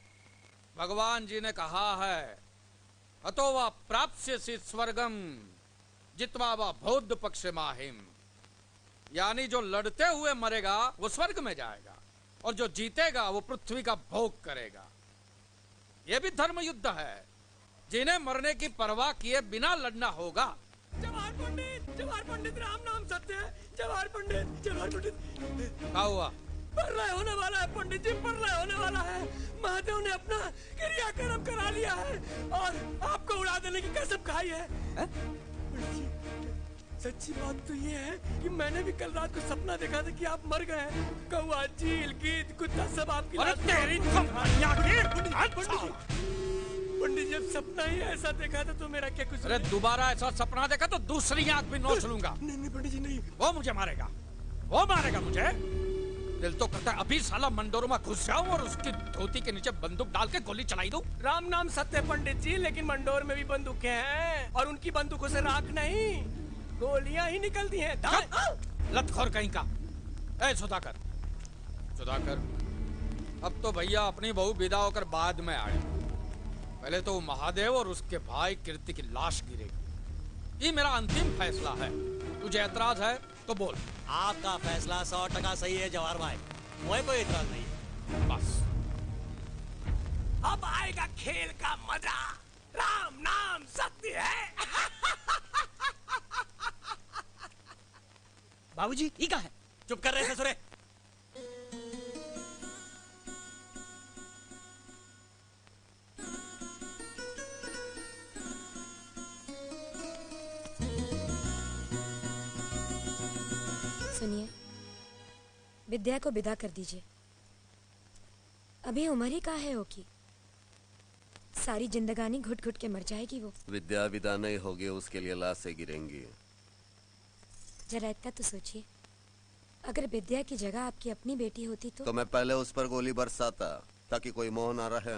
भगवान जी ने कहा है अतो वा प्राप्स्यसि स्वर्गम जित्वा वा बौद्ध पक्ष माहिम, यानी जो लड़ते हुए मरेगा वो स्वर्ग में जाएगा और जो जीतेगा वो पृथ्वी का भोग करेगा। ये भी धर्म युद्ध है, जिन्हें मरने की परवाह किए बिना लड़ना होगा। जवाहर पंडित राम नाम सत्य है। जवाहर पंडित क्या हुआ? प्रलय होने वाला है पंडित जी, प्रलय होने वाला है। महादेव ने अपना क्रियाक्रम करा लिया है और आपको उड़ा देने की कसम खाई है। पंडित जी, सच्ची बात तो ये है कि मैंने भी कल रात को सपना देखा था कि आप मर गए हैं। कौवा, चील, गीद, कुत्ता सब आपकी पंडित जी, जब सपना ही ऐसा देखा था तो मेरा क्या कुछ। अरे दोबारा ऐसा सपना देखा तो दूसरी आंख भी नोच लूंगा। नहीं पंडित जी नहीं, वो मुझे मारेगा, वो मारेगा मुझे। दिल तो करता है अभी साला मंडोर में घुस जाऊं और उसकी धोती के नीचे बंदूक डाल के गोली चलाई दूं। राम नाम सत्य पंडित जी, लेकिन मंडोर में भी बंदूकें हैं और उनकी बंदूकों से राख नहीं, गोलियां ही निकलती हैं। लतखोर कहीं का। ए सुधाकर, अब तो भैया अपनी बहू विदा होकर बाद में आए। पहले तो महादेव और उसके भाई कीर्ति की लाश गिरेगी। ये मेरा अंतिम फैसला है। तुझे ऐतराज है तो बोल। आपका फैसला 100% सही है जवाहर भाई, मुझे कोई ऐतराज नहीं है। बस अब आएगा खेल का मजा। राम नाम सत्य है। बाबूजी ये क्या है? चुप कर रहे ससुरे। सुनिए, विद्या को विदा कर दीजिए। अभी उम्र ही कहाँ है ओकी, सारी जिंदगानी घुट घुट के मर जाएगी वो। विद्या विदा नहीं होगी, उसके लिए लाशें गिरेंगी। जरा इतना तो सोचिए, अगर विद्या की जगह आपकी अपनी बेटी होती तो मैं पहले उस पर गोली बरसाता ताकि कोई मोह ना रहे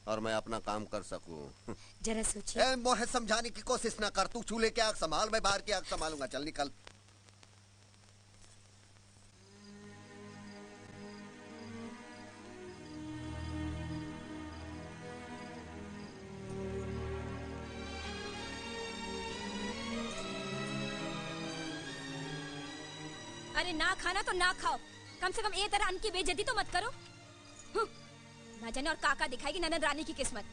और मैं अपना काम कर सकूं। जरा सोचिए। मोह समझाने की कोशिश ना कर। तू चूल्हे की आग संभाल, मैं बाहर की आग संभालूंगा। चल निकल। अरे ना खाना तो ना खाओ, कम से कम ए तरह अन्न की बेइज्जती तो मत करो। ना जाने और काका दिखाएगी ननद रानी की किस्मत।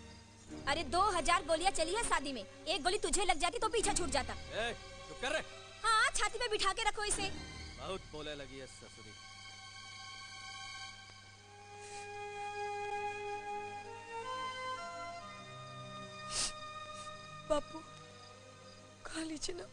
अरे 2000 गोलियां चली है शादी में, एक गोली तुझे लग जाती तो पीछा छूट जाता। चुप कर रहे। हाँ, छाती पे बिठा के रखो इसे। बहुत बोले लगी है ससुरी। बापू खा लीजिए ना।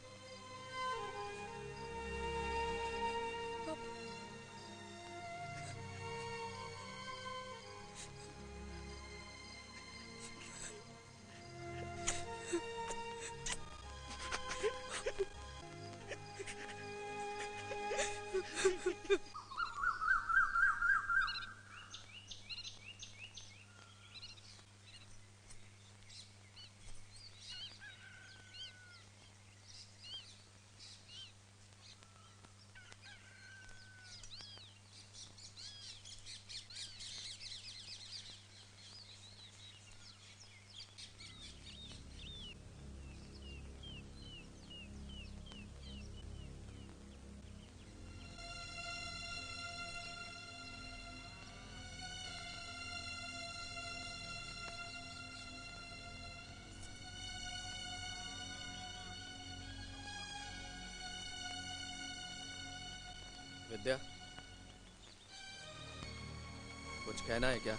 विद्या, कुछ कहना है क्या?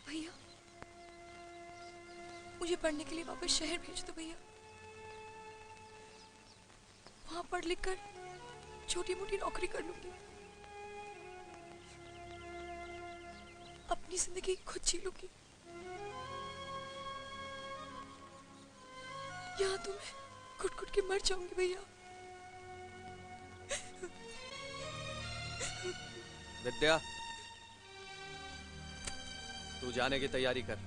भैया, मुझे पढ़ने के लिए वापस शहर भेज दो भैया। वहां पढ़ लिख कर छोटी मोटी नौकरी कर लूंगी, अपनी जिंदगी खुद जी लूंगी। यहाँ तो मैं घुट घुट के मर जाऊंगी भैया। विद्या, तू जाने की तैयारी कर।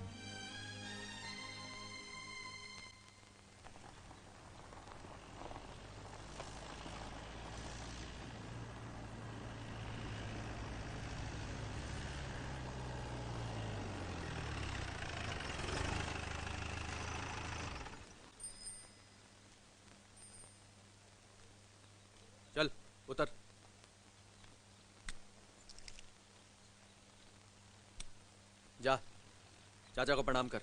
चल उतर। जा चाचा को प्रणाम कर।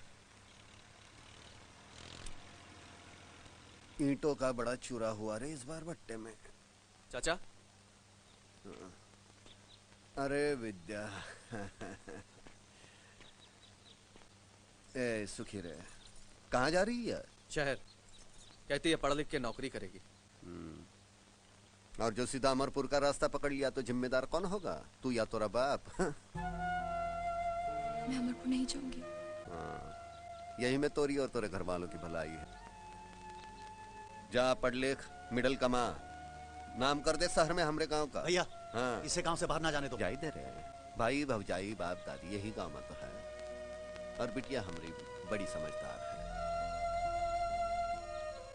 ईंटों का बड़ा चूरा हुआ रे इस बार भट्टे में। चाचा अरे विद्या ए सुखी रे, कहाँ जा रही है? शहर। कहती है पढ़ लिख के नौकरी करेगी। और जो सीधा अमरपुर का रास्ता पकड़ लिया तो जिम्मेदार कौन होगा? तू या तेरा बाप? मैं अमरपुर नहीं जाऊंगी। यही में तोरी और तेरे घर वालों की भलाई है। जा पढ़ लिख, मिडल कमा, नाम कर दे शहर में हमरे गांव का। भैया हाँ, इसे गांव से बाहर ना जाने दो। जाई दे रे भाई, भौजाई, बाप दादी, यही गांव में तो है। और बिटिया हमारी बड़ी समझदार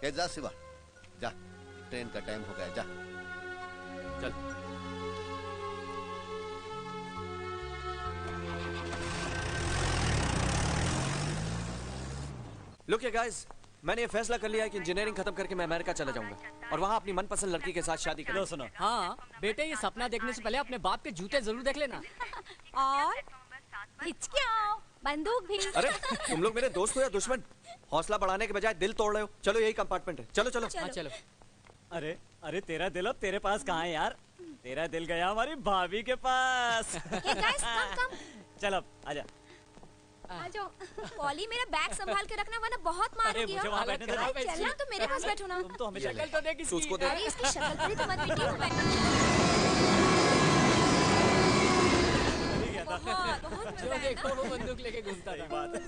है। जा शिवा जा, ट्रेन का टाइम हो गया, जा चल। लुक गाइस, मैंने ये फैसला कर लिया है कि इंजीनियरिंग खत्म करके मैं अमेरिका चला जाऊंगा और वहाँ अपनी मनपसंद लड़की के साथ शादी करूंगा। सुनो, हाँ बेटे, ये सपना देखने से पहले अपने बाप के जूते जरूर देख लेना। और हिचकियाओ, बंदूक भी। अरे तुम लोग मेरे दोस्त हो या दुश्मन? हौसला बढ़ाने के बजाय दिल तोड़ रहे हो। चलो यही कंपार्टमेंट है, चलो चलो। हाँ चलो। अरे अरे तेरा दिल अब तेरे पास कहाँ है यार? तेरा दिल गया हमारी भाभी के पास। Hey guys, come. चल अब आजा। आ जाओ। पॉली, मेरा बैग संभाल के रखना वरना बहुत मारोगी। मुझे वहाँ बैठने दे। चलना तो मेरे पास बैठो ना। तुम तो हमेशा शक्ल तो देख इसकी। उसको देख। अरे इसकी शक्ल पर ही तो मत बैठिए। बहुत जो देखो वो बंदूक लेके घूमता था। बात है।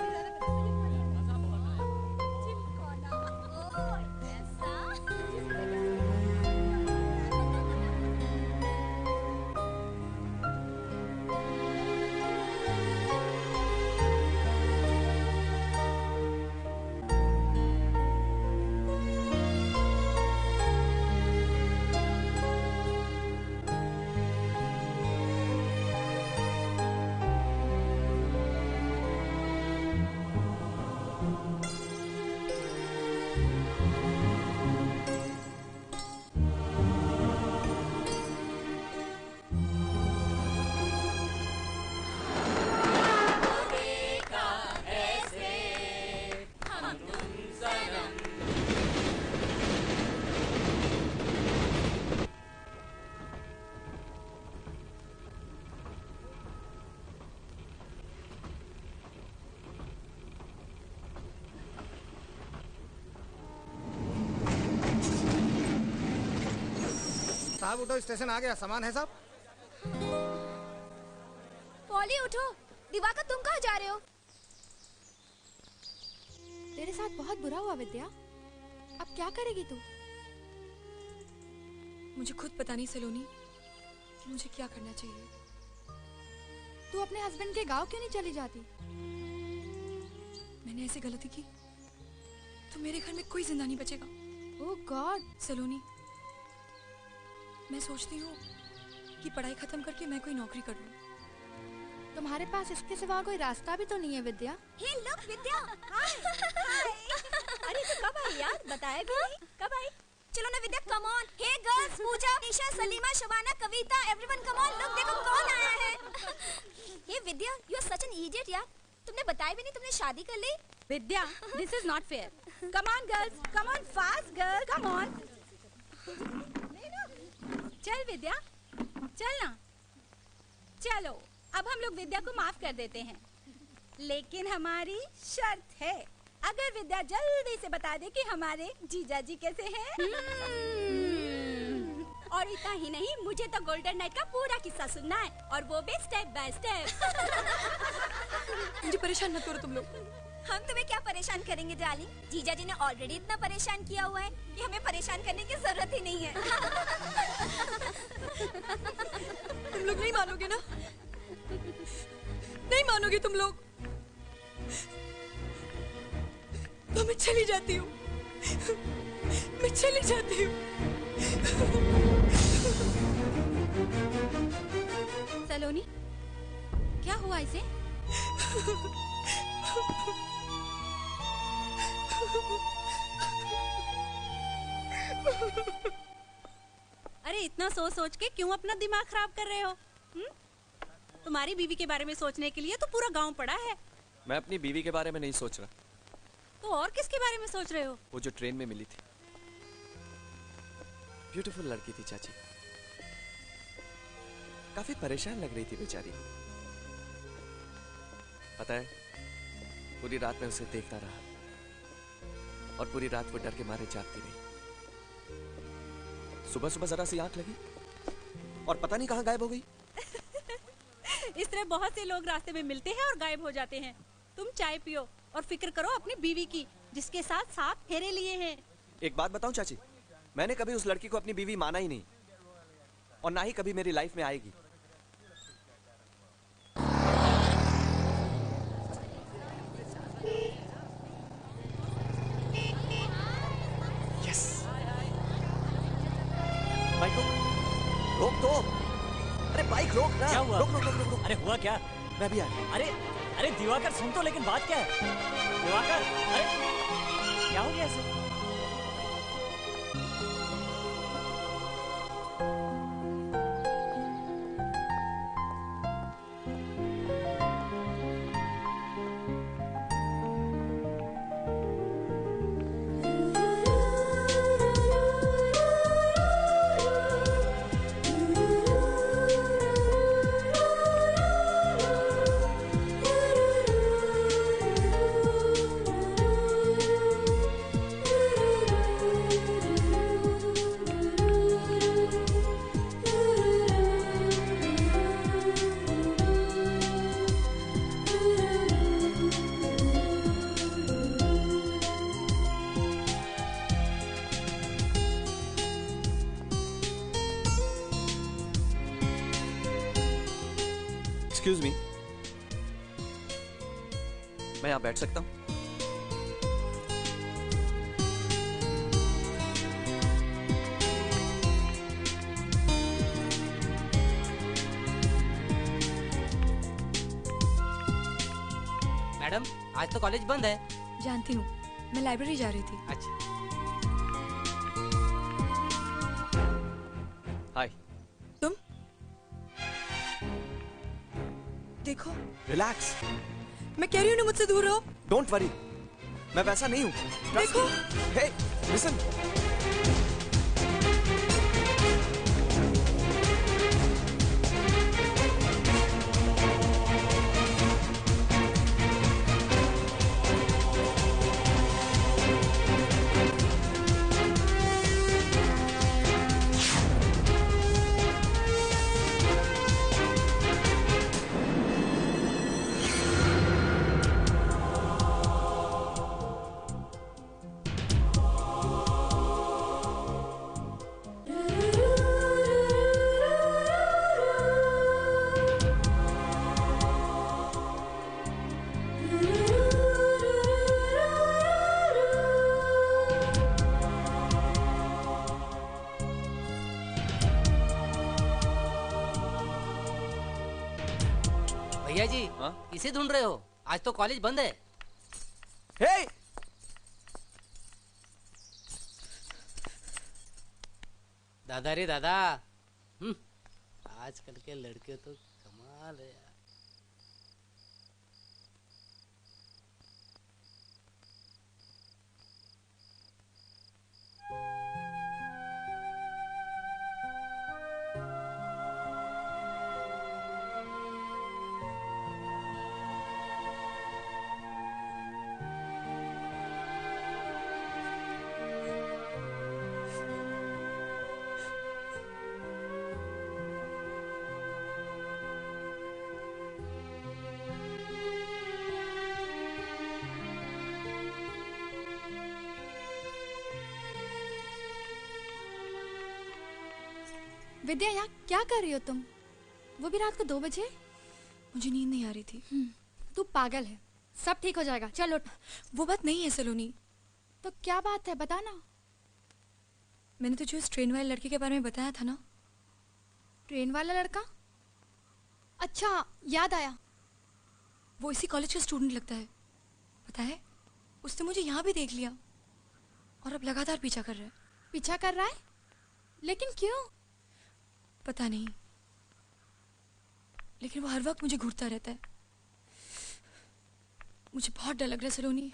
साहब उठो, स्टेशन आ गया। सामान है साहब? पॉली उठो। दिवाकर, तुम कहाँ जा रहे हो? तेरे साथ बहुत बुरा हुआ विद्या। अब क्या करेगी तू? मुझे खुद पता नहीं सलोनी कि मुझे क्या करना चाहिए। तू अपने हस्बैंड के गांव क्यों नहीं चली जाती? मैंने ऐसी गलती की तो मेरे घर में कोई जिंदा नहीं बचेगा। ओह गॉड। सलोनी, मैं सोचती हूँ कि पढ़ाई खत्म करके मैं कोई नौकरी कर लूँ। तुम्हारे पास इसके सिवा कोई रास्ता भी तो नहीं है विद्या। हे लुक विद्या, हाय हाय। अरे तू कब आई यार? बताया भी नहीं, कब आई? चलो ना Vidya, come on. Hey girls, Pooja, Nisha, Salima, Shabana, Kavita, everyone come on. Look, देखो कौन आया है। Hey Vidya, you are such an idiot यार। तुमने बताया भी नहीं तुमने शादी कर ली। Vidya, this is not fair. Come on girls, come on fast girl, come on. चल विद्या, चल ना। चलो, अब हम लोग विद्या को माफ कर देते हैं, लेकिन हमारी शर्त है, अगर विद्या जल्दी से बता दे कि हमारे जीजा जी कैसे हैं। और इतना ही नहीं, मुझे तो गोल्डन नाइट का पूरा किस्सा सुनना है, और वो भी स्टेप बाय स्टेप। मुझे परेशान मत करो तुम लोग। हम तुम्हें क्या परेशान करेंगे डार्लिंग? जीजा जी ने ऑलरेडी इतना परेशान किया हुआ है कि हमें परेशान करने की जरूरत ही नहीं है। तुम लोग नहीं मानोगे ना? नहीं मानोगे तुम लोग? तो मैं चली जाती हूँ। मैं चली जाती हूँ। सलोनी, क्या हुआ इसे? अरे इतना सोच सोच के क्यों अपना दिमाग खराब कर रहे हो? तुम्हारी बीवी के बारे में सोचने के लिए तो पूरा गांव पड़ा है। मैं अपनी बीवी के बारे में नहीं सोच रहा। तो और किसके बारे में सोच रहे हो? वो जो ट्रेन में मिली थी, ब्यूटीफुल लड़की थी चाची। काफी परेशान लग रही थी बेचारी। पता है, पूरी रात में उसे देखता रहा और पूरी रात वो डर के मारे जागती रही। सुबह सुबह जरा सी आंख लगी और पता नहीं कहां गायब हो गई। इस तरह बहुत से लोग रास्ते में मिलते हैं और गायब हो जाते हैं। तुम चाय पियो और फिक्र करो अपनी बीवी की, जिसके साथ 7 फेरे लिए हैं। एक बात बताऊं चाची, मैंने कभी उस लड़की को अपनी बीवी माना ही नहीं और ना ही कभी मेरी लाइफ में आएगी। बाइक रोक दो। अरे बाइक रोक ना। क्या हुआ? रोक रोक रोक रोक, रोक। अरे हुआ क्या? मैं भी आया। अरे दिवाकर सुन तो, लेकिन बात क्या है? दिवाकर, अरे क्या हो गया ऐसे? एक्सक्यूज मी, मैं यहाँ बैठ सकता हूँ? मैडम, आज तो कॉलेज बंद है। जानती हूँ, मैं लाइब्रेरी जा रही थी। अच्छा। हाय। तुम देखो। रिलैक्स। मैं कह रही हूँ ना, मुझसे दूर रहो। डोंट वरी, मैं वैसा नहीं हूँ। देखो। हे, लिसन। भैया जी, किसे ढूंढ रहे हो? आज तो कॉलेज बंद है। हे! दादा रे दादा, आजकल के लड़के तो कमाल है यार। विद्या, यहाँ क्या कर रही हो तुम? वो भी रात को 2 बजे? मुझे नींद नहीं आ रही थी। तू पागल है, सब ठीक हो जाएगा, चल उठ। वो बात नहीं है सलोनी। तो क्या बात है, बता ना। मैंने तुझे उस ट्रेन वाले लड़के के बारे में बताया था ना। ट्रेन वाला लड़का? अच्छा, याद आया। वो इसी कॉलेज का स्टूडेंट लगता है। पता है, उसने मुझे यहाँ भी देख लिया और अब लगातार पीछा कर रहा है। पीछा कर रहा है? लेकिन क्यों? पता नहीं, लेकिन वो हर वक्त मुझे घूरता रहता है। मुझे बहुत डर लग रहा है सलोनी।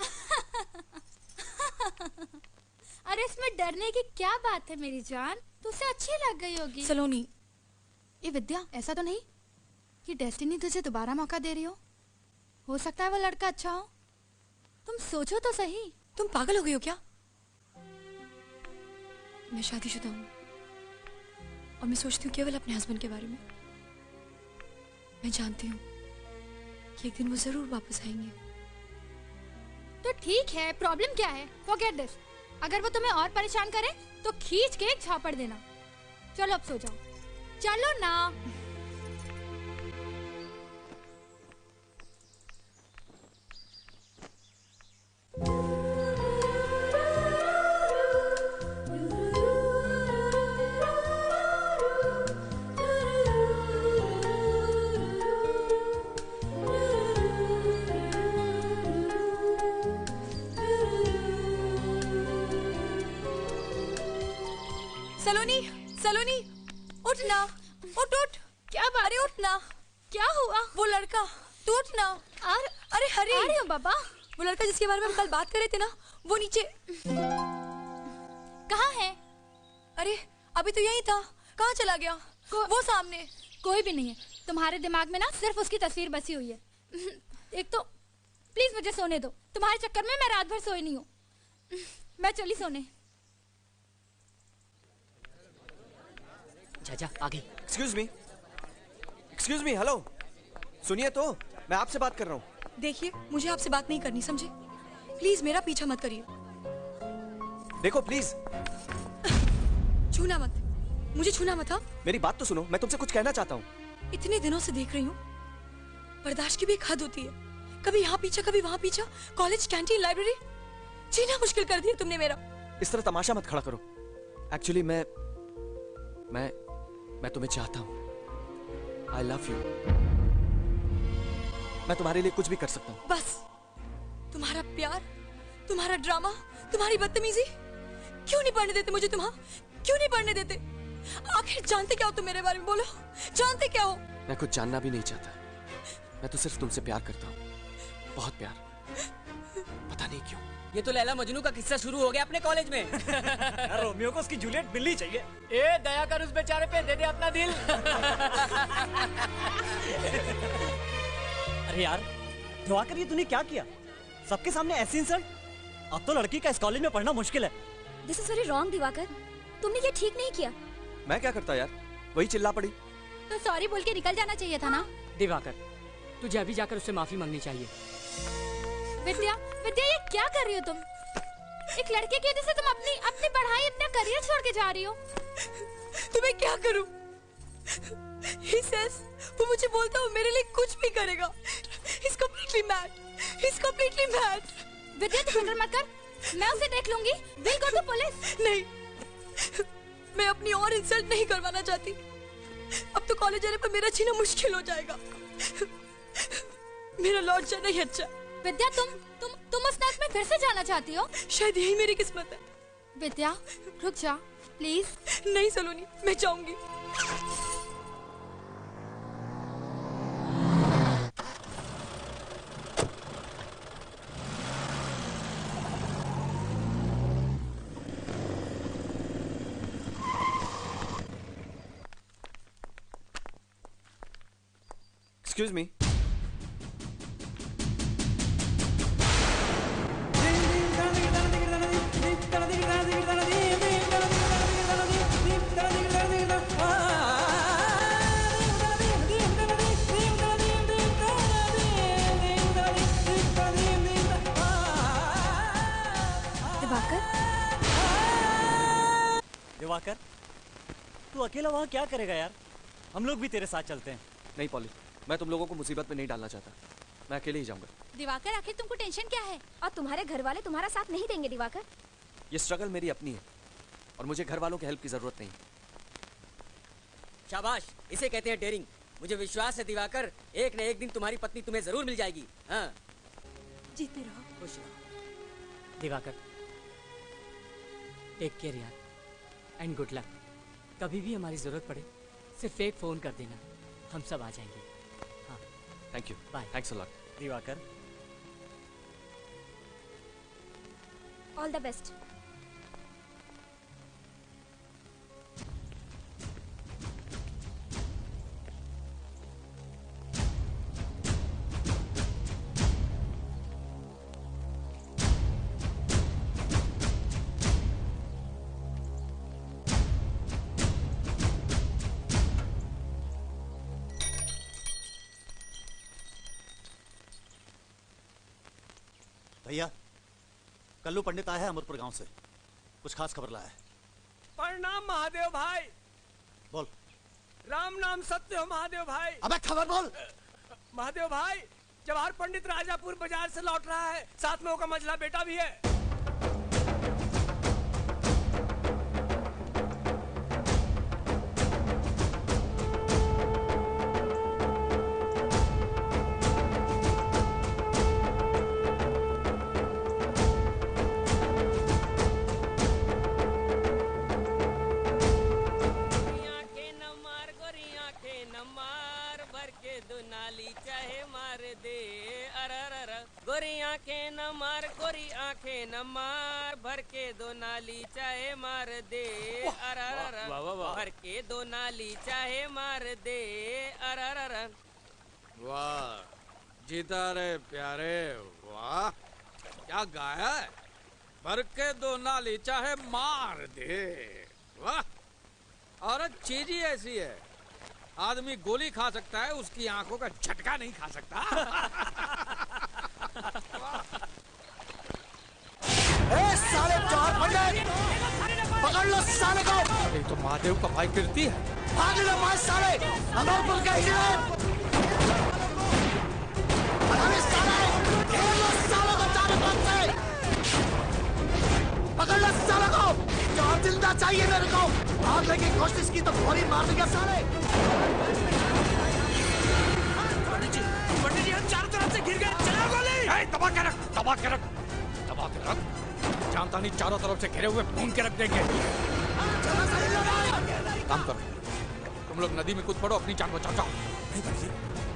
अरे इसमें डरने की क्या बात है मेरी जान, तुझसे अच्छी लग गई होगी। सलोनी, ये विद्या, ऐसा तो नहीं कि डेस्टिनी तुझे दोबारा मौका दे रही हो सकता है वो लड़का अच्छा हो। तुम सोचो तो सही। तुम पागल हो गई हो क्या? मैं शादीशुदा हूँ और मैं सोचती हूँ केवल अपने हस्बैंड के बारे में। मैं जानती हूँ कि एक दिन वो जरूर वापस आएंगे। तो ठीक है, प्रॉब्लम क्या है? Forget this. अगर वो तुम्हें और परेशान करे तो खींच के एक झापड़ देना। चलो अब सो जाओ, चलो ना। सलोनी, सलोनी, उठ ना, उठ उठ। क्या बात? अरे उठ ना। क्या हुआ? वो लड़का, तू उठ ना। अरे हरी। आ रही हूँ बाबा। वो लड़का जिसके बारे में हम कल बात कर रहे थे ना, वो नीचे। कहाँ है? अरे अभी तो यही था, कहाँ चला गया? वो सामने। कोई भी नहीं है, तुम्हारे दिमाग में ना सिर्फ उसकी तस्वीर बसी हुई है। एक तो प्लीज मुझे सोने दो, तुम्हारे चक्कर में मैं रात भर सोई नहीं हूँ। मैं चली सोने। चाचा आ गई। एक्सक्यूज मी, हेलो, सुनिए तो, मैं आपसे बात कर रहा हूँ। देखिए, मुझे आपसे बात नहीं करनी, समझे? प्लीज मेरा पीछा मत करिए। देखो प्लीज। छूना मत, मुझे छूना मत। हाँ, मेरी बात तो सुनो, मैं तुमसे कुछ कहना चाहता हूँ। इतने दिनों से देख रही हूँ, बर्दाश्त की भी एक हद होती है। कभी यहाँ पीछा, कभी वहाँ पीछा, कॉलेज, कैंटीन, लाइब्रेरी, जीना मुश्किल कर दिया तुमने मेरा। इस तरह तमाशा मत खड़ा करो। एक्चुअली मैं तुम्हें चाहता हूँ। I love you। मैं तुम्हारे लिए कुछ भी कर सकता हूँ। बस तुम्हारा प्यार, तुम्हारा ड्रामा, तुम्हारी बदतमीजी, क्यों नहीं पढ़ने देते मुझे? क्यों नहीं पढ़ने देते? आखिर जानते क्या हो तुम मेरे बारे में? बोलो, जानते क्या हो? मैं कुछ जानना भी नहीं चाहता। मैं तो सिर्फ तुमसे प्यार करता हूँ, बहुत प्यार। पता नहीं क्यों। ये तो लैला मजनू का किस्सा शुरू हो गया अपने कॉलेज में। यार रोमियो को उसकी जूलियट मिलनी चाहिए। ए दया कर उस बेचारे पे, दे दे अपना दिल। अरे यार दिवाकर, ये तूने क्या किया? सबके सामने ऐसी इंसल्ट? अब तो लड़की का इस कॉलेज में पढ़ना मुश्किल है। This is very wrong Diwakar, तुमने ये ठीक नहीं किया। मैं क्या करता यार, वही चिल्ला पड़ी। तो सॉरी बोल के निकल जाना चाहिए था ना। दिवाकर, तुझे अभी जाकर उससे माफी मांगनी चाहिए। विद्या, विद्या, ये क्या कर रही हो तुम? एक लड़के की वजह से तुम अपनी पढ़ाई, अपना करियर छोड़ के जा रही हो। तो मैं क्या करूं? He says, वो मुझे बोलता है मेरे लिए कुछ भी करेगा। He's completely mad. He's completely mad. विद्या तू फिक्र मत कर, मैं उसे देख लूंगी। We'll go to police। नहीं, मैं अपनी और इंसल्ट नहीं करवाना चाहती। अब तो कॉलेज आने पर मेरा जीना मुश्किल हो जाएगा। मेरा लौट जाना ही अच्छा। विद्या, तुम उस नर्क में फिर से जाना चाहती हो? शायद यही मेरी किस्मत है। विद्या रुक जा प्लीज। नहीं सलोनी, मैं जाऊंगी। Excuse me. दिवाकर, तू अकेला वहाँ क्या करेगा यार? हम लोग भी तेरे साथ चलते हैं। नहीं पॉली, मैं तुम लोगों को मुसीबत में नहीं डालना चाहता। मैं अकेले ही जाऊंगा। दिवाकर, आखिर तुमको टेंशन क्या है? और तुम्हारे घर वाले तुम्हारा साथ नहीं देंगे दिवाकर। ये स्ट्रगल मेरी अपनी है और मुझे घर वालों की हेल्प की जरूरत नहीं। शाबाश, इसे कहते हैं डेयरिंग। मुझे विश्वास है दिवाकर, एक न एक दिन तुम्हारी पत्नी तुम्हें जरूर मिल जाएगी। हाँ, जीते रहो। खुश रहो। दिवाकर, टेक केयर यार, एंड गुड लक। कभी भी हमारी जरूरत पड़े सिर्फ एक फोन कर देना, हम सब आ जाएंगे। हाँ thank you, bye. Thanks a lot Diwakar. All the best. भैया, कल्लू पंडित आया है अमरपुर गांव से, कुछ खास खबर लाया है। प्रणाम महादेव भाई। बोल। राम नाम सत्य हो महादेव भाई। अबे खबर बोल। महादेव भाई, जवाहर पंडित राजापुर बाजार से लौट रहा है, साथ में उसका मझला बेटा भी है। गोरी आंखें न मार, गोरी आंखें न मार, भर के दो नाली चाहे मार दे। भर के दो नाली चाहे मार दे। वाह जीता रे प्यारे, वाह क्या गाया है। भर के दो नाली चाहे मार दे, वाह। औरत चीज ही ऐसी है, आदमी गोली खा सकता है, उसकी आंखों का झटका नहीं खा सकता। साले जवाहर पंडित, पकड़ लो साले को। ये तो महादेव का भाई कीर्ति है। भाग लो मार साले, अमरपुर का ही है। अरे साले, घेर लो साले को चारों तरफ से। पकड़ लो साले को, जवाहर जिंदा चाहिए मेरे को। भागने की कोशिश की तो गोली मार देगा साले। पंडित जी हम चारों तरफ से घिर गए, चला गोली। दबा के रख, दबा के रख, दबा के रख। जानता नहीं चारों तरफ से घिरे हुए भून के रख देंगे। काम करो, तुम लोग नदी में कूद पड़ो, अपनी जान बचाओ। जाओ। नहीं भाई जी,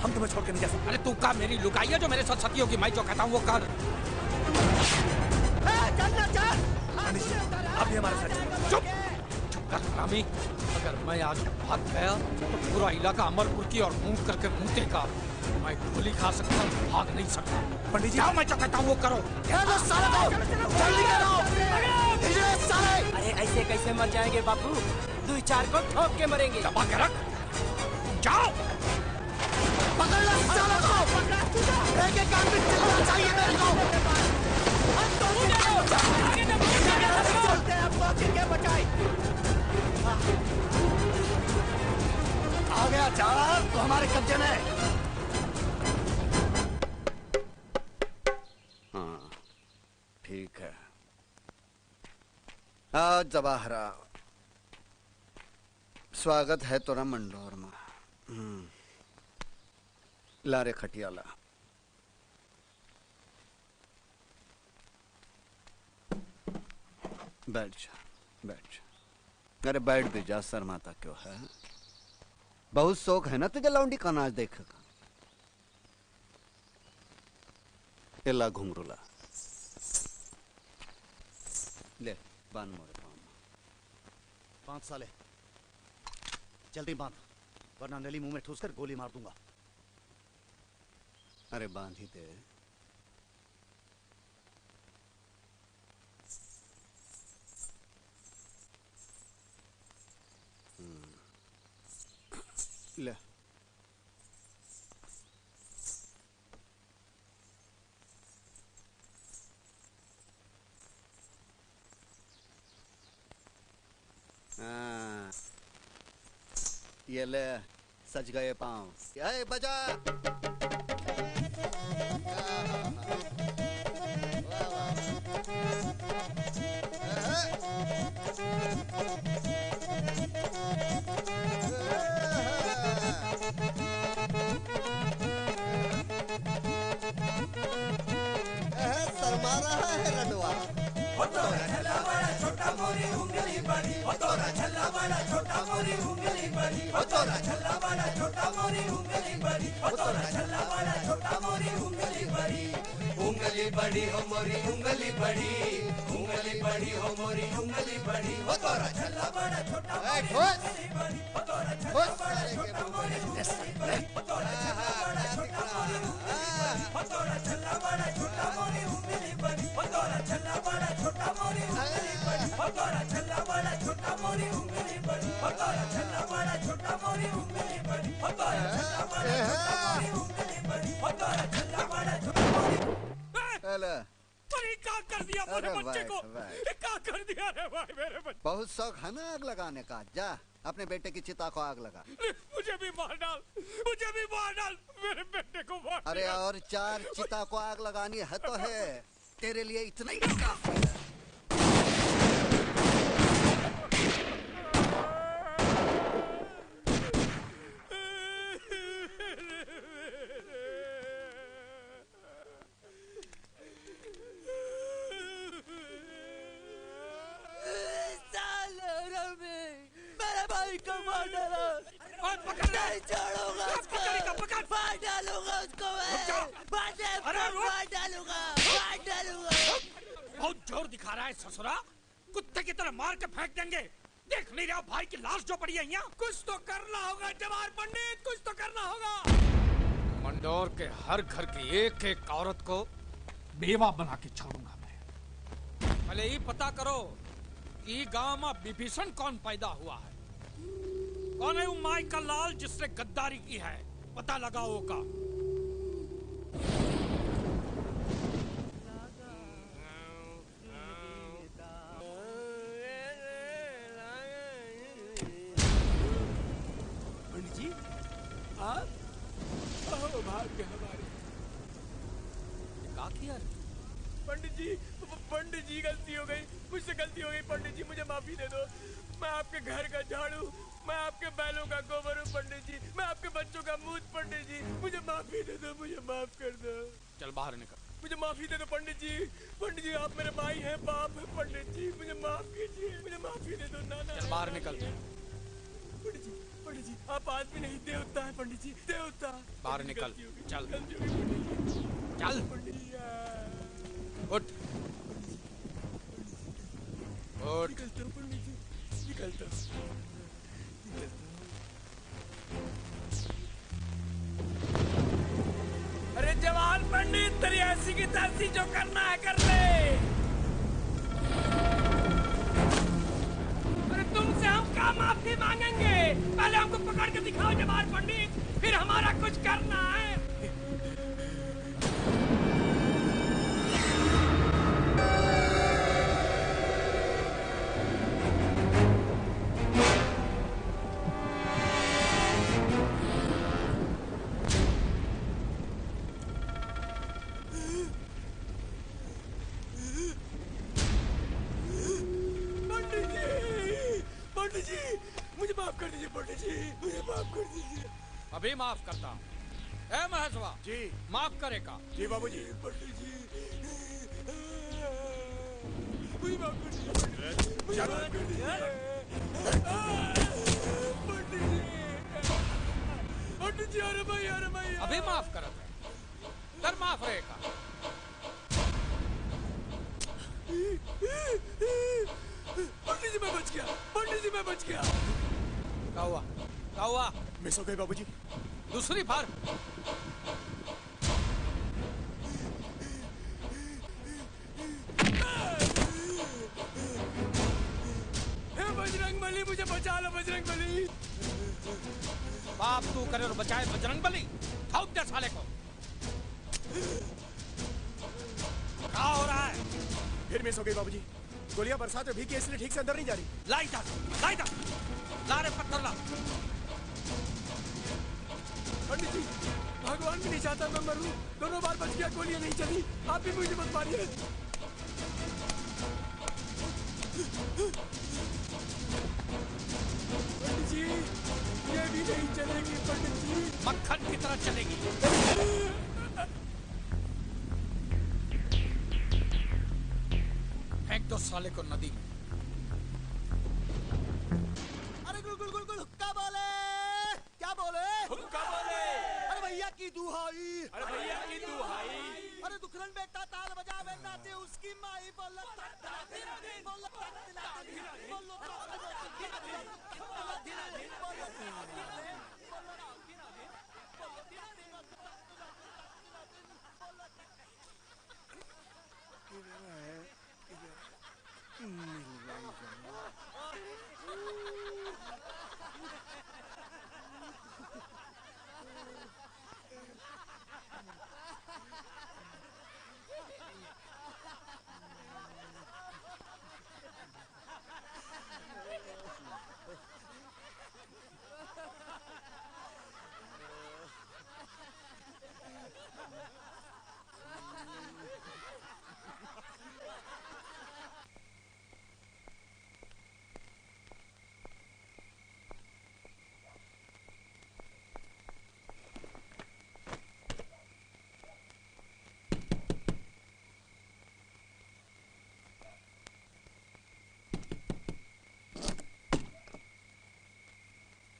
हम तुम्हें छोड़ के नहीं जा सकते। अरे तू का मेरी लुगाई है जो मेरे साथ सतियों की, मैं जो कहता हूँ वो कर। पंडित जी, आप भी हमारे साथ चलो। चुप चुप कर हरामी। अगर मैं आज भाग गया तो पूरा इलाका अमरपुर की और मुंह करके मुँह का। मैं गोली खा सकता हूँ, भाग नहीं सकता। पंडित जी, मैं जो कहता हूँ वो करो। साले को, जल्दी करो। साले। अरे ऐसे कैसे मर जाएंगे बापू, 2-4 को ठोक के मरेंगे। दबा के रख, जाओ। पकड़ लो साले को, एक एक आदमी चिल्लाना चाहिए मेरे को। चलते हैं अब, किसके बचाए। आ गया चारा तो हमारे कब्जे में। हाँ ठीक है। आज जवाहरा, स्वागत है तोरा मंडोर में। लारे खटियाला। बैठ जा, बैठ जा। अरे बैठ भी जा, शर्माता क्यों है। बहुत शौक है ना तुझे लौंडी का नाच देखेगा। एला घुंघरूला ले, बांध मोरे पाँव में। 5 साले जल्दी बांध, वरना नली मुंह में ठूसकर गोली मार दूंगा। अरे बांध ही दे। ले। हाँ, ये ले, सज गए पाँव। ये बजा। शर्मा रहा है रडवा। छोटा मोरी उंगली बड़ी, छोटा बड़ा छोटा मोरी उंगली बड़ी, ओ तोरा छल्ला बड़ा छोटा मोरी उंगली बड़ी, ओ तोरा छल्ला बड़ा छोटा मोरी उंगली बड़ी, उंगली बड़ी हो मोरी उंगली बड़ी, उंगली बड़ी हो मोरी उंगली बड़ी, ओ तोरा छल्ला बड़ा छोटा मोरी उंगली बड़ी, ओ तोरा छल्ला बड़ा छोटा मोरी उंगली बड़ी, ओ तोरा छल्ला बड़ा छोटा मोरी उंगली बड़ी, ओ तोरा छल्ला बड़ा छोटा मोरी उंगली बड़ी, ओ तोरा छल्ला बड़ा छोटा मोरी उंगली बड़ी, ओ तोरा छल्ला बड़ा छोटा मोरी उंगली बड़ी, ओ तोरा छल्ला बड़ा छोटा मोरी उंगली बड़ी, ओ तोरा छल्ला बड़ा छोटा मोरी उंगली बड़ी, ओ तोरा छल्ला बड़ा छोटा मोरी। हेलो अरे क्या कर दिया मेरे बच्चे को? क्या कर दिया रे भाई मेरे बच्चे? बहुत शौक है ना आग लगाने का, जा अपने बेटे की चिता को आग लगा। मुझे भी मार डाल, मुझे भी मार डाल, मेरे बेटे को मार। अरे और 4 चिता को आग लगानी है तो है, तेरे लिए इतना ही काफी है। मेरे भाई को मार डाला, नहीं छोड़ूंगा उसको, मार डालूंगा उसको, मार डालूंगा। बहुत जोर दिखा रहा है ससुरा, कुत्ते की तरह मार के फेंक देंगे। देख नहीं रहा भाई की लाश जो पड़ी है यहाँ? कुछ तो करना होगा जवाहर पंडित, कुछ तो करना होगा। मंडोर के हर घर की एक एक औरत को बेवा बना के छोड़ूंगा मैं। पहले ही पता करो कि गांव में विभीषण कौन पैदा हुआ है, कौन है वो माई का लाल जिसने गद्दारी की है, पता लगाओ का। पंडित जी आप भाग्य हमारे। क्या किया? पंडित जी गलती हो गई, मुझसे गलती हो गई पंडित जी, मुझे माफी दे दो। मैं आपके घर का झाड़ू, मैं आपके बैलों का गोबर हूँ पंडित जी, मैं आपके बच्चों का मूत पंडित जी, मुझे माफी दे दो, मुझे माफ कर दो। चल बाहर निकल। मुझे माफी दे दो पंडित जी, आप मेरे भाई हैं, बाप है पंडित जी, मुझे माफ कीजिए, मुझे माफी दे दो। ना चल बाहर निकल। पंडित जी आप आदमी नहीं देवता है पंडित जी, देवता। बाहर निकल, चल चल उठ उठ। निकलता हूँ पंडित जी, निकलता हूँ। अरे जवान पंडित, तेरी ऐसी की तैसी जो करना है कर ले। अरे तुमसे हम क्या माफी मांगेंगे? पहले हमको पकड़ के दिखाओ जवान पंडित, फिर हमारा कुछ करना है। पंडित जी मुझे माफ कर दीजिए, पंडित जी मुझे माफ कर दीजिए। अभी माफ करता हूँ। ए महेशवा जी, माफ करेगा? जी बाबूजी। पंडित जी मुझे माफ कर दीजिए, मुझे माफ कर दीजिए पंडित जी। अरे भाई अभी माफ कर, कर माफ रहेगा। पंडित जी मैं बच गया, पंडित जी मैं बच गया। क्या हुआ? क्या हुआ? मिस हो गई बाबूजी। दूसरी बार? बजरंगबली मुझे बचा लो, बजरंगबली। बाप तू करे और बचाए बजरंगबली, ठोक दे साले को। क्या हो रहा है? फिर मिस हो गई बाबूजी। गोलियां बरसात में भीगी इसलिए ठीक से अंदर नहीं जा रही। लाई था, ला रे पत्थर ला। पंडित जी भगवान भी नहीं चाहता मैं मरूं, दोनों बार बच गया, गोलियां नहीं चली, आप भी मुझे मत मारिए। पंडित जी ये भी नहीं चलेगी पंडित जी, मक्खन की तरह चलेगी। फेंक दो साले को नदी में। अरे गुल गुल गुल गुल हुक्का बोले, क्या बोले? हुक्का बोले। अरे भैया की दुहाई, अरे भैया की दुहाई। अरे दुखरन बेटा ताल बजावे नाचे उसकी माई बोल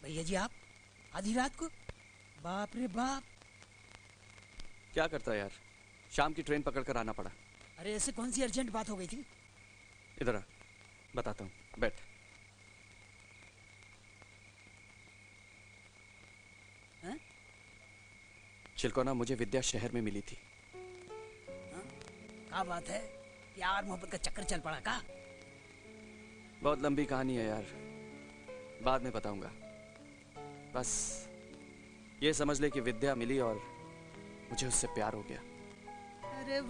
भैया जी आप आधी रात को? बाप रे बाप। क्या करता है यार, शाम की ट्रेन पकड़कर आना पड़ा। अरे ऐसे कौन सी अर्जेंट बात हो गई थी? इधर आ, बताता हूँ, बैठ। चिलकोना, मुझे विद्या शहर में मिली थी। क्या बात है, प्यार मोहब्बत का चक्कर चल पड़ा का? बहुत लंबी कहानी है यार, बाद में बताऊंगा। बस ये समझ ले कि विद्या मिली और मुझे उससे प्यार हो गया।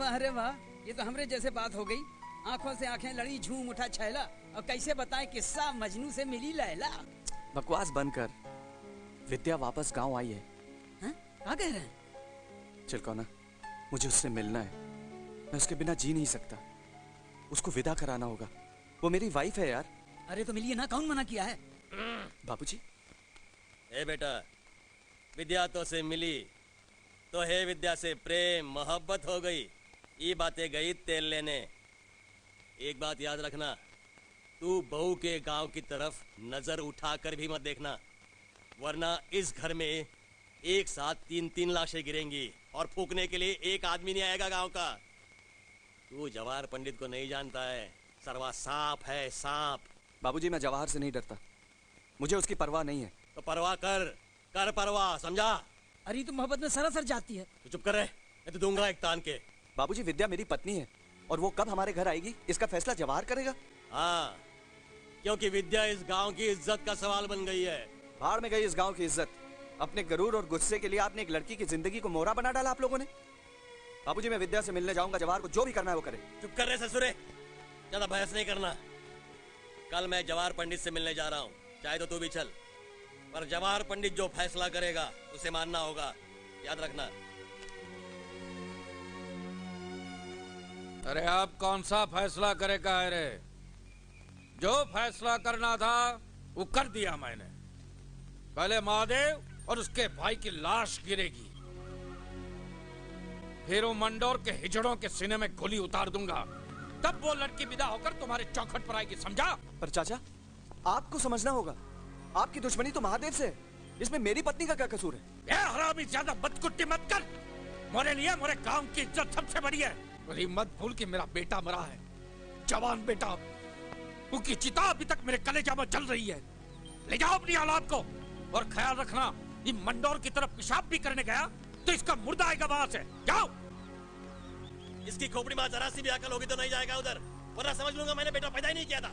अरे वाह, ये तो हमरे जैसे बात हो गई। आंखों से आंखें लड़ी, झूम उठा छैला। और कैसे बताएं किस्सा मजनू से मिली लैला। बकवास बंद कर, विद्या वापस गांव आई है। क्या कह रहे हैं? चिलकोना, मुझे उससे मिलना है। मैं उसके बिना जी नहीं सकता। उसको विदा कराना होगा, वो मेरी वाइफ है यार। अरे तो मिलिए ना, कौन मना किया है? बाबूजी। ए बेटा, विद्या तो से मिली तो है विद्या से प्रेम मोहब्बत हो गई। ये बातें गई तेल लेने। एक बात याद रखना, तू बहू के गांव की तरफ नजर उठाकर भी मत देखना, वरना इस घर में एक साथ 3-3 लाशें गिरेंगी और फूकने के लिए एक आदमी नहीं आएगा गांव का। तू जवाहर पंडित को नहीं जानता है, सरवा सांप है, सांप। बाबूजी, मैं जवाहर से नहीं डरता, मुझे उसकी परवाह नहीं है। तो परवाह कर परवाह, समझा? अरे तो मोहब्बत में सरासर जाती है। तो चुप कर रहे, मैं तो दूंगा एक तान के। बाबूजी, विद्या मेरी पत्नी है और वो कब हमारे घर आएगी इसका फैसला जवाहर करेगा। हाँ, क्योंकि विद्या इस गांव की इज्जत का सवाल बन गई है। भाड़ में गई इस गांव की इज्जत। अपने गरूर और गुस्से के लिए आपने एक लड़की की जिंदगी को मोहरा बना डाला आप लोगों ने। बाबूजी, मैं विद्या से मिलने जाऊंगा, जवाहर को जो भी करना है वो करे। चुप कर रहे ससुरे, ज्यादा बहस नहीं करना। कल मैं जवाहर पंडित से मिलने जा रहा हूँ, चाहे तो तू भी चल, पर जवाहर पंडित जो फैसला करेगा उसे मानना होगा, याद रखना। अरे आप कौन सा फैसला करेगा है रे? जो फैसला करना था वो कर दिया मैंने। पहले महादेव और उसके भाई की लाश गिरेगी, फिर वो मंडोर के हिजड़ों के सीने में गोली उतार दूंगा, तब वो लड़की विदा होकर तुम्हारे चौखट पर आएगी, समझा? पर चाचा, आपको समझना होगा, आपकी दुश्मनी तो महादेव से है, इसमें मेरी पत्नी का क्या कसूर है? ए हरामी, ज्यादा बदकुट्टी मत कर। मेरे लिए मेरे गांव की इज्जत सबसे बड़ी है। अरे मत भूल कि मेरा बेटा मरा है, जवान बेटा। उसकी चिता अभी तक मेरे कलेजा में जल रही है। ले जाओ अपनी औलाद को, और ख्याल रखना, ये मंडोर की तरफ पेशाब भी करने गया तो इसका मुर्दा आएगा वहां से। जाओ। इसकी खोपड़ी में जरा सी भी अकल होगी तो नहीं जाएगा उधर, वरना समझ लूंगा मैंने बेटा पैदा ही नहीं किया था।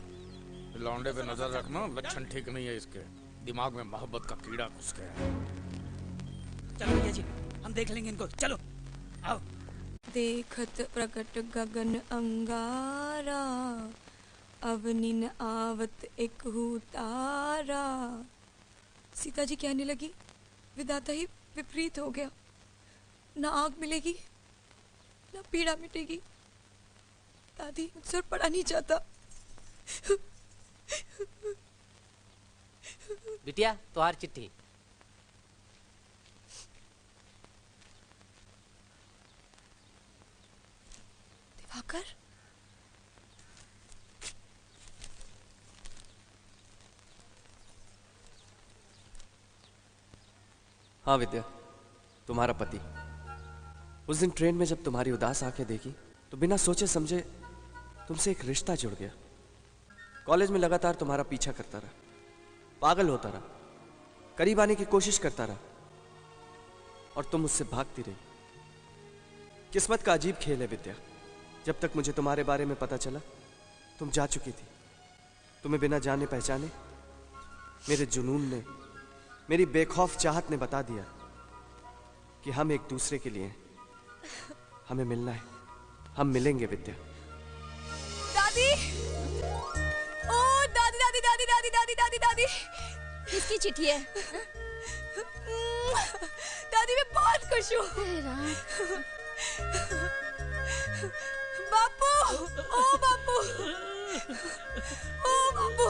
लौंडे पे नजर रखना, लक्षण ठीक नहीं है इसके। दिमाग में मोहब्बत का कीड़ा घुस गया है। चलो भैया जी, हम देख लेंगे इनको, चलो आओ। देखत प्रकट गगन अंगारा, अवनिन आवत एक तारा। सीता जी कहने लगी, विधाता ही विपरीत हो गया। ना आग मिलेगी ना पीड़ा मिटेगी। दादी, मुझसे पढ़ा नहीं जाता। बिटिया, तुम्हारी चिट्ठी। दिवाकर, हाँ विद्या, तुम्हारा पति। उस दिन ट्रेन में जब तुम्हारी उदास आंखें देखी तो बिना सोचे समझे तुमसे एक रिश्ता जुड़ गया। कॉलेज में लगातार तुम्हारा पीछा करता रहा, पागल होता रहा, करीब आने की कोशिश करता रहा और तुम मुझसे भागती रही। किस्मत का अजीब खेल है विद्या। जब तक मुझे तुम्हारे बारे में पता चला तुम जा चुकी थी। तुम्हें बिना जाने पहचाने मेरे जुनून ने, मेरी बेखौफ चाहत ने बता दिया कि हम एक दूसरे के लिए हैं। हमें मिलना है, हम मिलेंगे विद्या। दादी, ओ दादी दादी दादी दादी दादी दादी दादी, किसकी चिट्ठी है? दादी मैं बहुत खुश हूँ। बापू, ओ बापू, ओ बापू।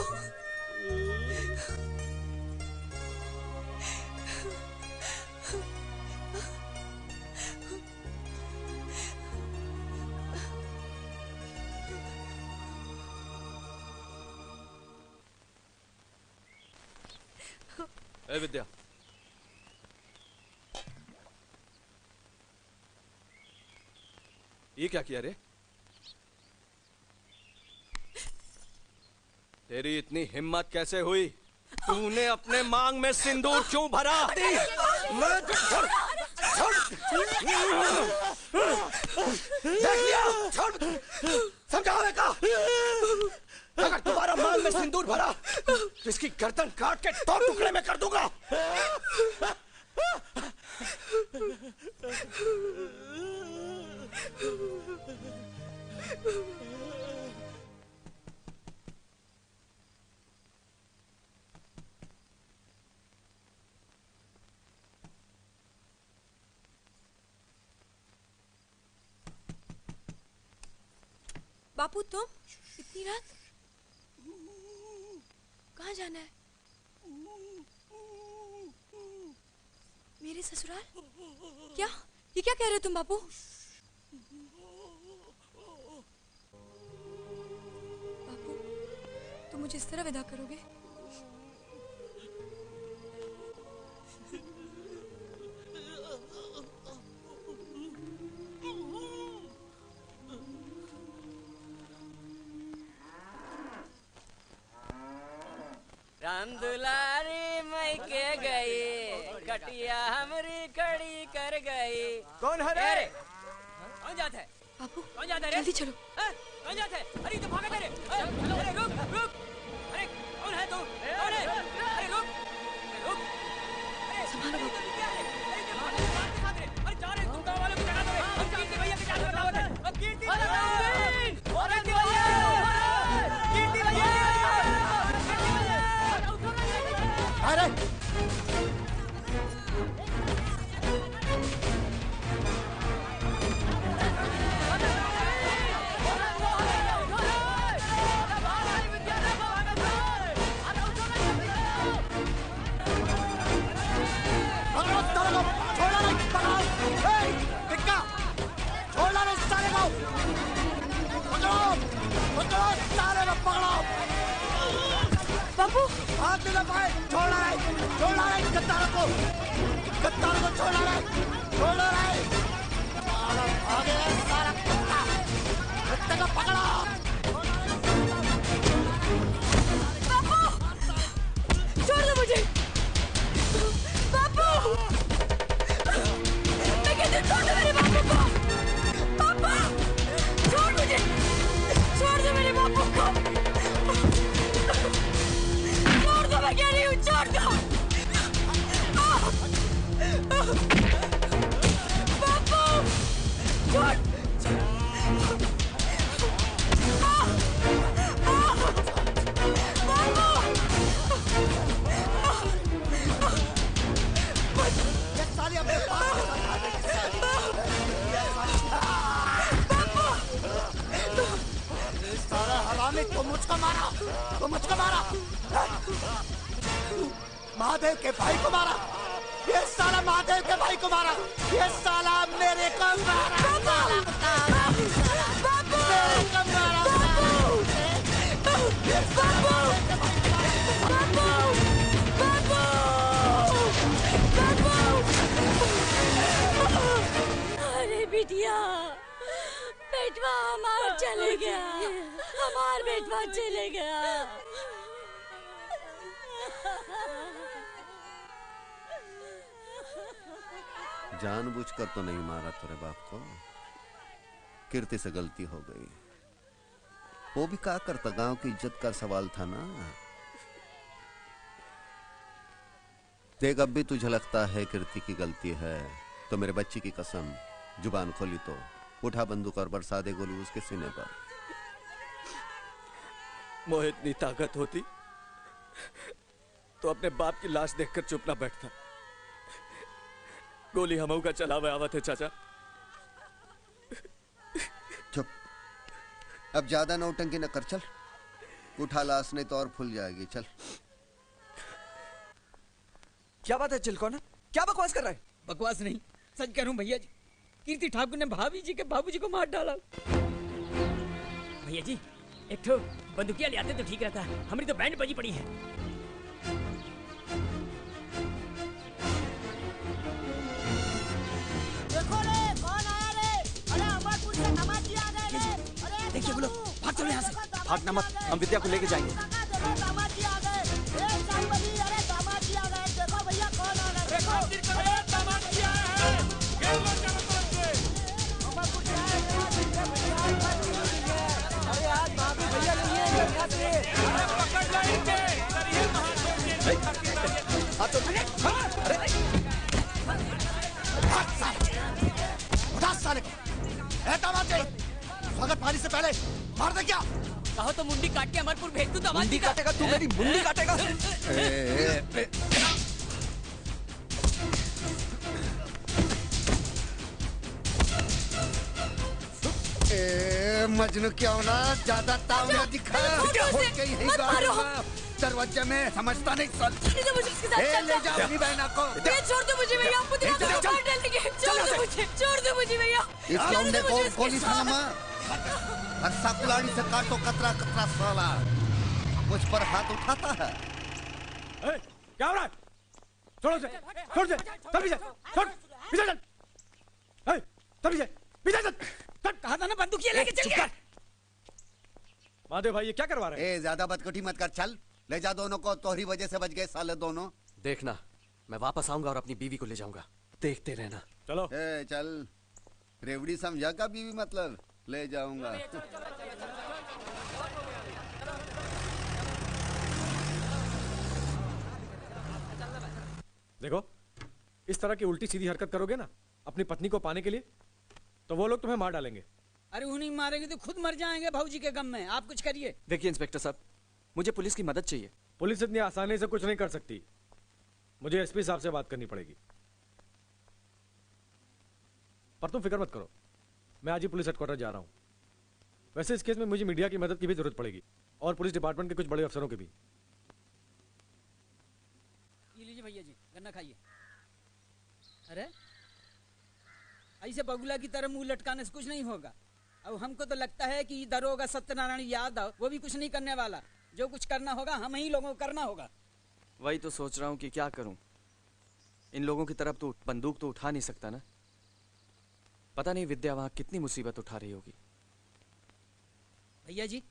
ए विद्या, ये क्या किया रे? तेरी इतनी हिम्मत कैसे हुई? तूने अपने मांग में सिंदूर क्यों भरा? देख लिया, समझावे का। अगर तुम्हारा मांग में सिंदूर भरा तो इसकी गर्दन काट के 2 टुकड़े में कर दूंगा। बापू तुम इतनी रात कहाँ जाना है? मेरे ससुराल? क्या ये क्या कह रहे हो तुम बापू? बापू तुम मुझे इस तरह विदा करोगे? राम दुलारी मई के गई, कटिया हमरी खड़ी कर गई। कौन है रे? कौन जाता है? बापू कौन जाता है रे? जल्दी चलो। कौन जाता है? अरे तो भागा रे। अरे रुक रुक। अरे कौन है तू? कौन है? अरे रुक रुक। अरे संभालो बापू। अरे तो भाग रे। अरे जा रे, तुम गाँव वालों को जगा दो रे। हम कीर्ति भैया के जाने बताओ रे। अब कीर्ति भैया, कीर्ति भैया, कीर्ति भैया। अरे बापू हाथ नहीं लगाए, छोड़ा है गद्दारों को छोड़ा है। आगे सारा कुत्ते को पकड़ो। बापू छोड़ दो मुझे। बापू मैं कहती छोड़ दो मेरे बापू को। बापू छोड़ मुझे, छोड़ दो मेरे बापू को। छोड़ दो, मैं कह रही हूँ छोड़ दो। बापू छोड़। तो मुझको मारा। महादेव के भाई को मारा। ये साला महादेव के भाई को मारा। ये साला मेरे को मारा। मेरे को मारा। बेटवा हमार चले गया, हमार बेटवा चले गया। जानबूझकर तो नहीं मारा तेरे बाप को, कीर्ति से गलती हो गई। वो भी क्या करता, गांव की इज्जत का सवाल था ना। देख अब भी तुझे लगता है कीर्ति की गलती है तो मेरे बच्ची की कसम, जुबान खोली तो उठा बंदूक और बरसा दे गोली उसके सीने पर। मोहे इतनी ताकत होती तो अपने बाप की लाश देखकर चुप ना बैठता। गोली हमऊ का चला हुआ आवत है चाचा। चुप, अब ज्यादा नौटंकी न कर, चल उठा लाश नहीं तो और फूल जाएगी। चल। क्या बात है चिलकोना, क्या बकवास कर रहा है? बकवास नहीं, सच कह रहा हूँ भैया जी। कीर्ति ठाकुर ने भाभी जी के बाबूजी को मार डाला। भैया जी एक तो बंदूकिया ले आते तो ठीक रहता, हमारी तो बैंड बजी पड़ी है। देखो रे कौन आया रे? अरे अमरपुर से दामाजी आ गए रे। अरे देखिए वो लोग, भाग चलो यहाँ से। भागना मत, हम विद्या को लेके जाएंगे। दामाजी आ गए। ए शांबली, अरे दामाजी आ गए। देखो भैया कौन आ गए। देखो दामाजी आ गए। अमरपुर से आए अरे आज भाभी भैया नहीं है यहाँ से। अरे पकड़ लो इनके। करिए उठा साले को। ए दामाजी, स्वागत पानी से पहले मार दे क्या? कहो तो मुंडी काट के अमरपुर भेज दूं। मुंडी काटेगा तू, मेरी मुंडी काटेगा। मजनू क्यों ना ज्यादा ताव ना दिखा। दरवाजे में समझता नहीं सल। ले जाओ अपनी बहना को। छोड़ दो मुझे भैया, आपको दिमाग में मार डालेंगे। छोड़ दो मुझे भैया। इस लौंडे को गोली थामा और साकुलाड़ी से काटो कतरा कतरा साला। मुझ पर हाथ उठाता है। क्या हो रहा है? छोड़ो से, छोड़ दे, तभी से, छोड़, पीछे चल। तभी से, पीछे चल। कहा था ना बंदूकिया लेके चल गया। महादेव भाई ये क्या करवा रहे हैं? ज्यादा बदकुटी मत कर, चल ले जा दोनों को। तोहरी वजह से बच गए साले दोनों। देखना मैं वापस आऊंगा और अपनी बीवी को ले जाऊंगा, देखते रहना। चलो। चल, रेवड़ी समझा का बीवी मतलब ले जाऊंगा। देखो इस तरह की उल्टी सीधी हरकत करोगे ना अपनी पत्नी को पाने के लिए तो वो लोग तुम्हें मार डालेंगे। अरे उन्हीं मारेंगे तो खुद मर जाएंगे भाऊजी के गम में। आप कुछ करिए। देखिए इंस्पेक्टर साहब, मुझे पुलिस की मदद चाहिए। पुलिस इतनी आसानी से कुछ नहीं कर सकती, मुझे एसपी साहब से बात करनी पड़ेगी। पर तुम फिक्र मत करो, मैं आज ही पुलिस हेडक्वार्टर जा रहा हूं। वैसे इस केस में मुझे मीडिया की मदद की भी जरूरत पड़ेगी और पुलिस डिपार्टमेंट के कुछ बड़े अफसरों की भी। ये लीजिए भैया जी, गन्ना खाइए। अरे ऐसे बगुला की तरह मुंह लटकाने से कुछ नहीं होगा। अब हमको तो लगता है कि दरोगा सत्यनारायण यादव वो भी कुछ नहीं करने वाला। जो कुछ करना होगा हम ही लोगों को करना होगा। वही तो सोच रहा हूँ कि क्या करूं। इन लोगों की तरफ तो बंदूक तो उठा नहीं सकता ना। पता नहीं विद्या वहां कितनी मुसीबत उठा रही होगी। भैया जी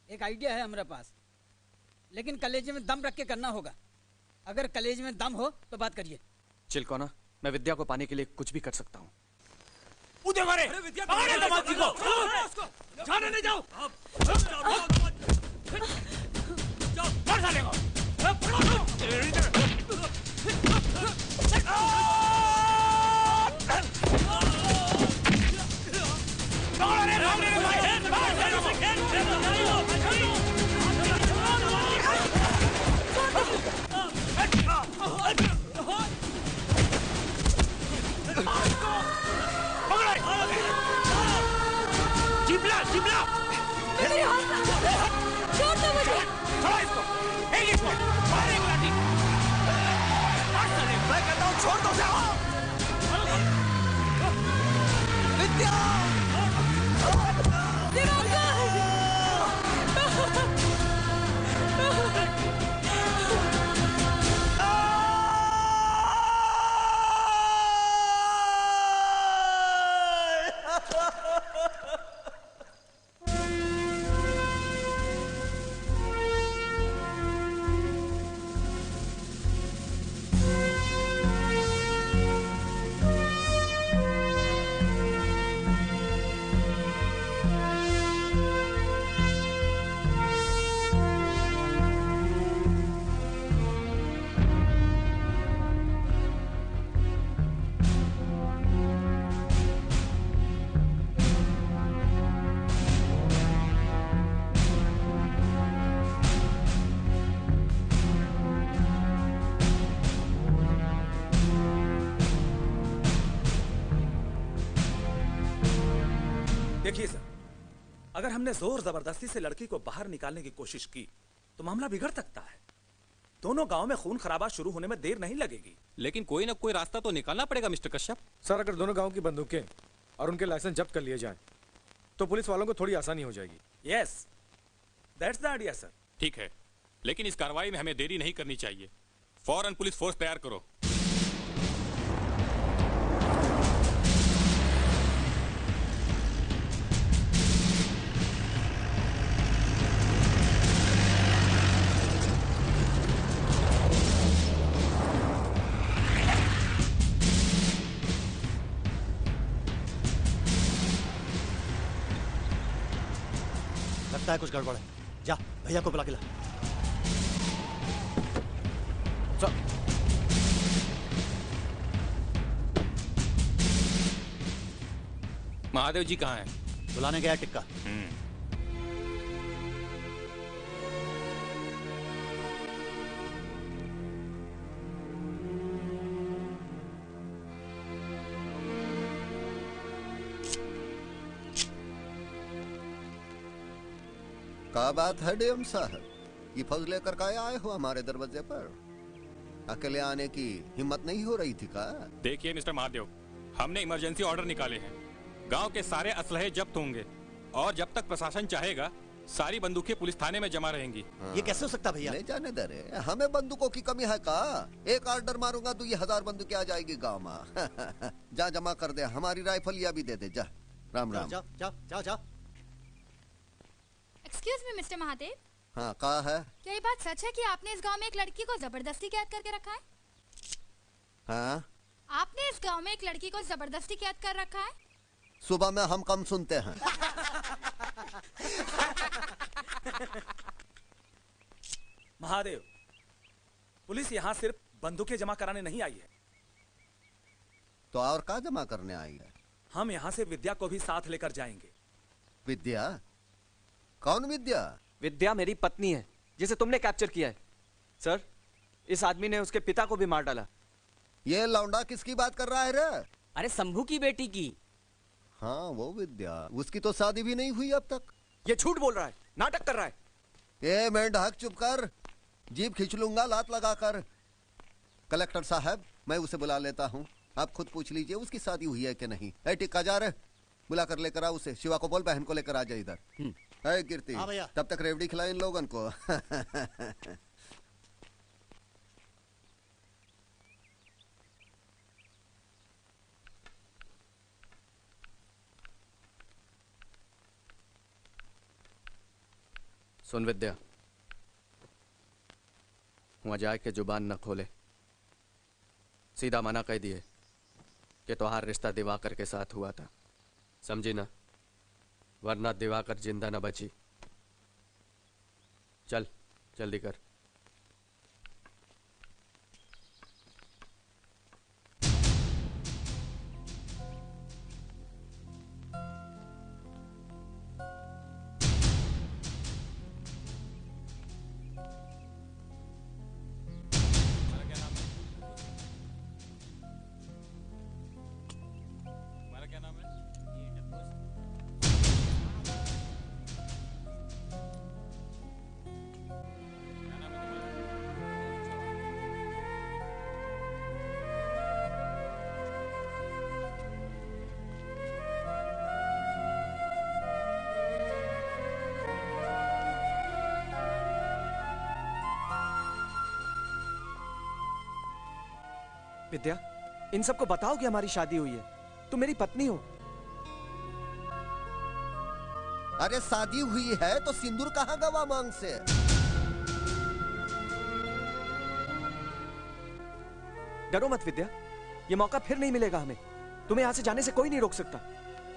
एक आइडिया है हमारे पास, लेकिन कलेजे में दम रख के करना होगा। अगर कलेजे में दम हो तो बात करिए। चिलकोना, मैं विद्या को पाने के लिए कुछ भी कर सकता हूँ। उधर मारे, मारे दामाजी को, जाने नहीं जाओ, जाओ, मार साले को, चिपला चिपला छोड़ दो मुझे। छोड़ो इसको, इसको मारे गुलाटी, मैं कहता हूँ छोड़ दो जाओ। विद्या देखिए सर, अगर हमने जोर जबरदस्ती से लड़की को बाहर निकालने की कोशिश की तो मामला बिगड़ सकता है। दोनों गांव में खून खराबा शुरू होने में देर नहीं लगेगी। लेकिन कोई ना कोई रास्ता तो निकालना पड़ेगा मिस्टर कश्यप। सर, अगर दोनों गांव की बंदूकें और उनके लाइसेंस जब्त कर लिए जाएं, तो पुलिस वालों को थोड़ी आसानी हो जाएगी। Yes, that's the idea sir. ठीक है, लेकिन इस कार्रवाई में हमें देरी नहीं करनी चाहिए। फौरन पुलिस फोर्स तैयार करो। लगता है कुछ गड़बड़ है। जा भैया को बुला के ला। महादेव जी कहाँ हैं? बुलाने गया टिक्का। क्या बात है डीएम साहब, ये फौज लेकर का आए हो हमारे दरवाजे पर? अकेले आने की हिम्मत नहीं हो रही थी का? देखिए मिस्टर महादेव, हमने इमरजेंसी ऑर्डर निकाले हैं। गांव के सारे असलहे जब्त होंगे और जब तक प्रशासन चाहेगा सारी बंदूकें पुलिस थाने में जमा रहेंगी। ये कैसे हो सकता भैया? ले जाने दे रहे, हमें बंदूकों की कमी है का? एक ऑर्डर मारूंगा तो ये 1000 बंदूकें आ जाएगी गांव में। जा जमा कर दे, हमारी राइफल या भी दे दे। जा राम राम। जा जा जा जा। Excuse me mister Mahadev. हाँ, कहा है? क्या ये बात सच है कि आपने इस गांव में एक लड़की को जबरदस्ती कैद करके रखा है? हाँ? आपने इस गांव में एक लड़की को जबरदस्ती कैद कर रखा है? सुबह में हम कम सुनते हैं। महादेव, पुलिस यहाँ सिर्फ बंदूकें जमा कराने नहीं आई है। तो और क्या जमा करने आई है? हम यहाँ से विद्या को भी साथ लेकर जाएंगे। विद्या? कौन विद्या? विद्या मेरी पत्नी है जिसे तुमने कैप्चर किया है। सर, इस आदमी ने उसके पिता को भी मार डाला। ये लौंडा किसकी बात कर रहा है रे? अरे शंभू की बेटी की। हाँ, वो विद्या, उसकी तो शादी भी नहीं हुई अब तक। ये झूठ बोल रहा है, नाटक कर रहा है। ए मेंढक, चुप कर, जीभ खींच लूंगा लात लगाकर। कलेक्टर साहब, मैं उसे बुला लेता हूँ, आप खुद पूछ लीजिए उसकी शादी हुई है कि नहीं। ए टिक्का, जा रे, बुला कर लेकर आ उसे। शिवा को बोल बहन को लेकर आ जाए इधर। है कीर्ति, तब तक रेवड़ी खिला इन लोगन को। सुन विद्या, वहां जाके जुबान न खोले, सीधा मना कह दिए कि तुम्हारा रिश्ता दिवाकर के साथ हुआ था, समझी ना? वरना दिवाकर जिंदा न बची। चल जल्दी कर। विद्या, इन सबको बताओ कि हमारी शादी हुई है, तुम मेरी पत्नी हो। अरे शादी हुई है तो सिंदूर कहाँ गवा मांग से? डरो मत विद्या, ये मौका फिर नहीं मिलेगा हमें। तुम्हें यहाँ से जाने से कोई नहीं रोक सकता।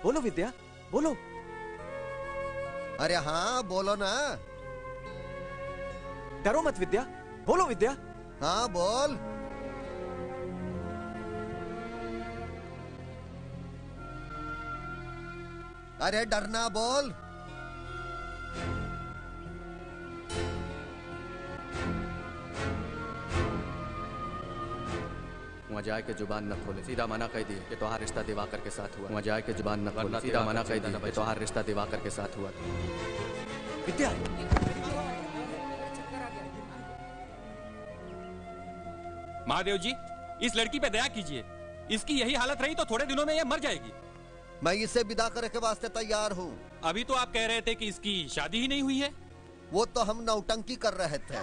बोलो विद्या, बोलो। अरे हाँ, बोलो ना। डरो मत विद्या, बोलो विद्या। हाँ बोल। अरे डरना, बोल। वहाँ जाए के जुबान न खोले, सीधा मना कह दिए कि तोहार रिश्ता दिवाकर के साथ हुआ। वहाँ जाए के जुबान न खोले, सीधा मना कह दिए कि तोहार रिश्ता दिवाकर के साथ हुआ। विद्या, महादेव जी, इस लड़की पे दया कीजिए। इसकी यही हालत रही तो थोड़े दिनों में ये मर जाएगी। मैं इसे विदा करने के वास्ते तैयार हूँ। अभी तो आप कह रहे थे कि इसकी शादी ही नहीं हुई है। वो तो हम नौटंकी कर रहे थे।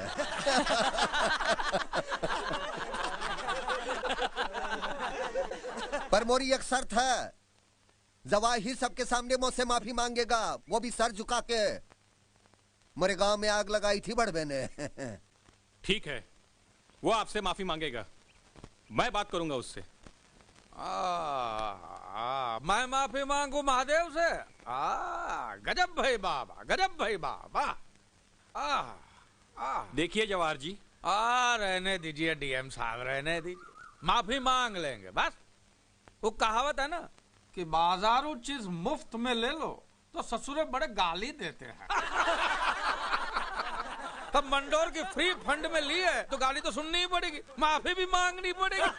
पर मोरी एक शर्त है, जवाहिर सबके सामने मुझसे माफी मांगेगा, वो भी सर झुका के। मेरे गांव में आग लगाई थी बड़बे ने। ठीक है, वो आपसे माफी मांगेगा, मैं बात करूंगा उससे। मैं माफी मांगू महादेव से? गजब भाई बाबा, गजब भाई बाबा। देखिए जवाहर जी, रहने दीजिए डीएम साहब, रहने दीजिए, माफी मांग लेंगे बस। वो कहावत है ना कि बाजारू चीज मुफ्त में ले लो तो ससुरे बड़े गाली देते हैं। तब मंडोर की फ्री फंड में ली है तो गाली तो सुननी ही पड़ेगी, माफी भी मांगनी पड़ेगी।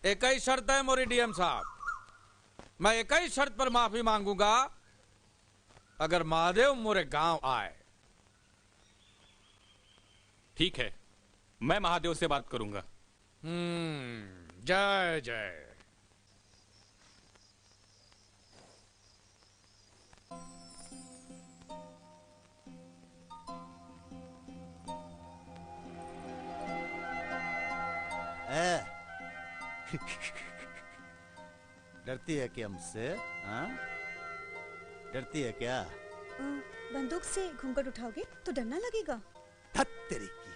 एक ही शर्त है मोरी डीएम साहब, मैं एक ही शर्त पर माफी मांगूंगा, अगर महादेव मोरे गांव आए। ठीक है, मैं महादेव से बात करूंगा। जय जय। डरती है क्या मुझसे? हाँ, डरती है क्या? बंदूक से घूंघट उठाओगे तो डर ना लगेगा? धत तेरी की,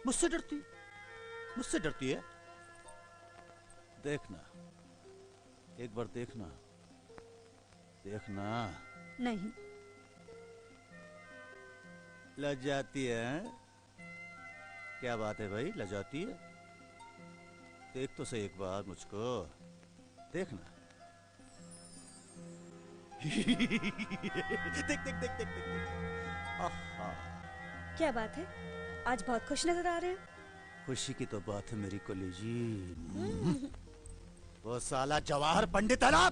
मुझसे डरती, मुझसे डरती है? देखना, एक बार देखना, देखना। नहीं। लजाती है? क्या बात है भाई, लजाती है? देख तो सही एक बार मुझको, देखना। देख देख देख देख देख। क्या बात है, आज बहुत खुश नजर आ रहे हैं। खुशी की तो बात है मेरी कलेजी। वो साला जवाहर पंडित है ना,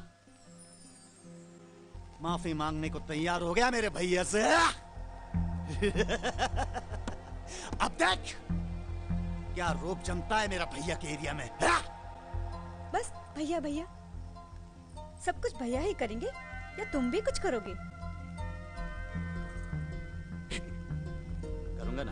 माफी मांगने को तैयार हो गया मेरे भैया से। अब देख क्या रोब जमता है मेरा भैया के एरिया में। बस भैया भैया, सब कुछ भैया ही करेंगे या तुम भी कुछ करोगे? करूंगा ना।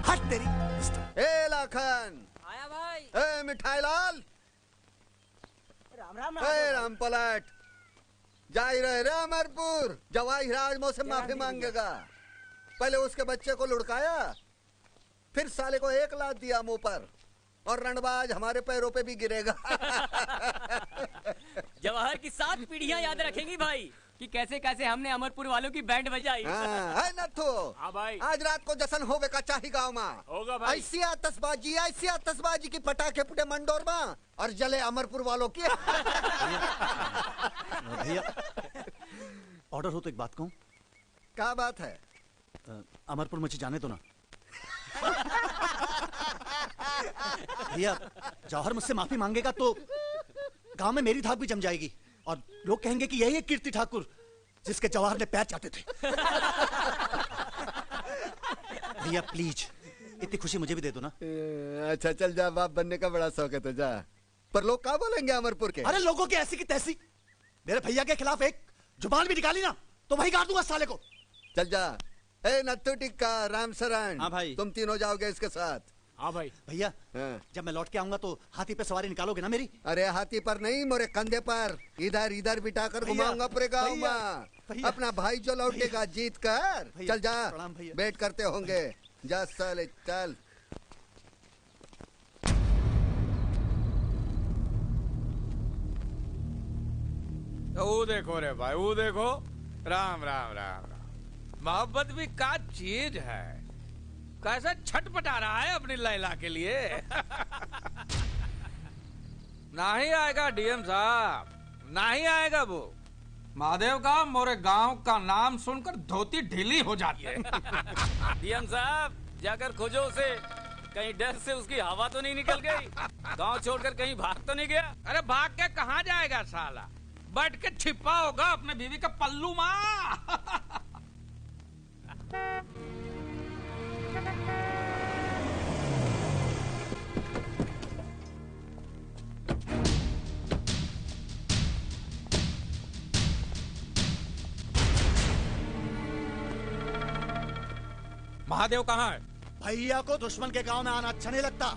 हट तेरी। ए लाखन, आया भाई। ए मिठाई लाल, राम राम। ए राम पलट, जा ही रहे रे अमरपुर। जवाहिर आज मुझसे माफी मांगेगा। पहले उसके बच्चे को लुढ़काया, फिर साले को एक लात दिया मुंह पर, और रणबाज हमारे पैरों पे भी गिरेगा। जवाहर की 7 पीढ़ियां याद रखेंगी भाई कि कैसे कैसे हमने अमरपुर वालों की बैंड बजाई। है नथु, भाई, आज रात को जश्न होवे का चाही गाँव में। होगा भाई। ऐसी आतशबाजी की पटाखे फुटे मंडोर में और जले अमरपुर वालों की। भैया ऑर्डर हो तो एक बात कहूँ। क्या बात है? अमरपुर मुझे जाने दो ना। भैया जौहर मुझसे माफी मांगेगा तो गांव में मेरी धाक भी जम जाएगी और लोग कहेंगे कि यही है कीर्ति ठाकुर जिसके जवाहर ने पैर चाटे थे। भैया प्लीज इतनी खुशी मुझे भी दे दो ना। अच्छा चल जा, बाप बनने का बड़ा शौक है तो जा। पर लोग क्या बोलेंगे अमरपुर के? अरे लोगों की ऐसी की तैसी, मेरे भैया के खिलाफ एक जुबान भी निकाली ना तो वही गाड़ दूंगा साले को। चल जा। ए नत्थु टिक्का, राम शरण। हाँ भाई। तुम तीनों जाओगे इसके साथ। हाँ भाई। भैया जब मैं लौट के आऊंगा तो हाथी पे सवारी निकालोगे ना मेरी? अरे हाथी पर नहीं, मोरे कंधे पर इधर इधर बिठा कर घुमाऊंगा पूरे गाँव में। अपना भाई जो लौटेगा जीत कर। चल जा, वेट करते होंगे। जा साले चल। वो देखो रे भाई, वो देखो। राम राम राम राम। मोहब्बत भी का चीज है। कैसे छटपटा रहा है अपनी लैला के लिए। नहीं आएगा डीएम साहब, नहीं आएगा वो। महादेव का मोरे गांव का नाम सुनकर धोती ढीली हो जाती है। डीएम साहब जाकर खोजो उसे, कहीं डर से उसकी हवा तो नहीं निकल गई, गांव छोड़कर कहीं भाग तो नहीं गया। अरे भाग के कहाँ जाएगा साला, बैठ के छिपा होगा अपने बीवी का पल्लू माँ। महादेव कहाँ है? भैया को दुश्मन के गांव में आना अच्छा नहीं लगता।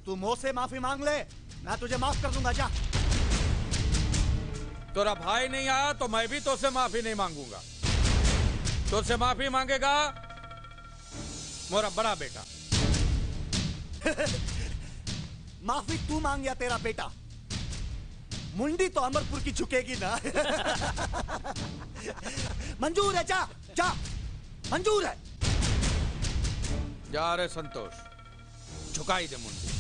तू मुंह से माफी मांग ले, मैं तुझे माफ कर दूंगा। जा। तेरा भाई नहीं आया तो मैं भी तुझसे माफी नहीं मांगूंगा। तुझसे माफी मांगेगा मेरा बड़ा बेटा। माफी तू मांग या तेरा बेटा, मुंडी तो अमरपुर की झुकेगी ना। मंजूर है, जा जा, मंजूर है। जा रे संतोष, झुकाई दे मुंडी।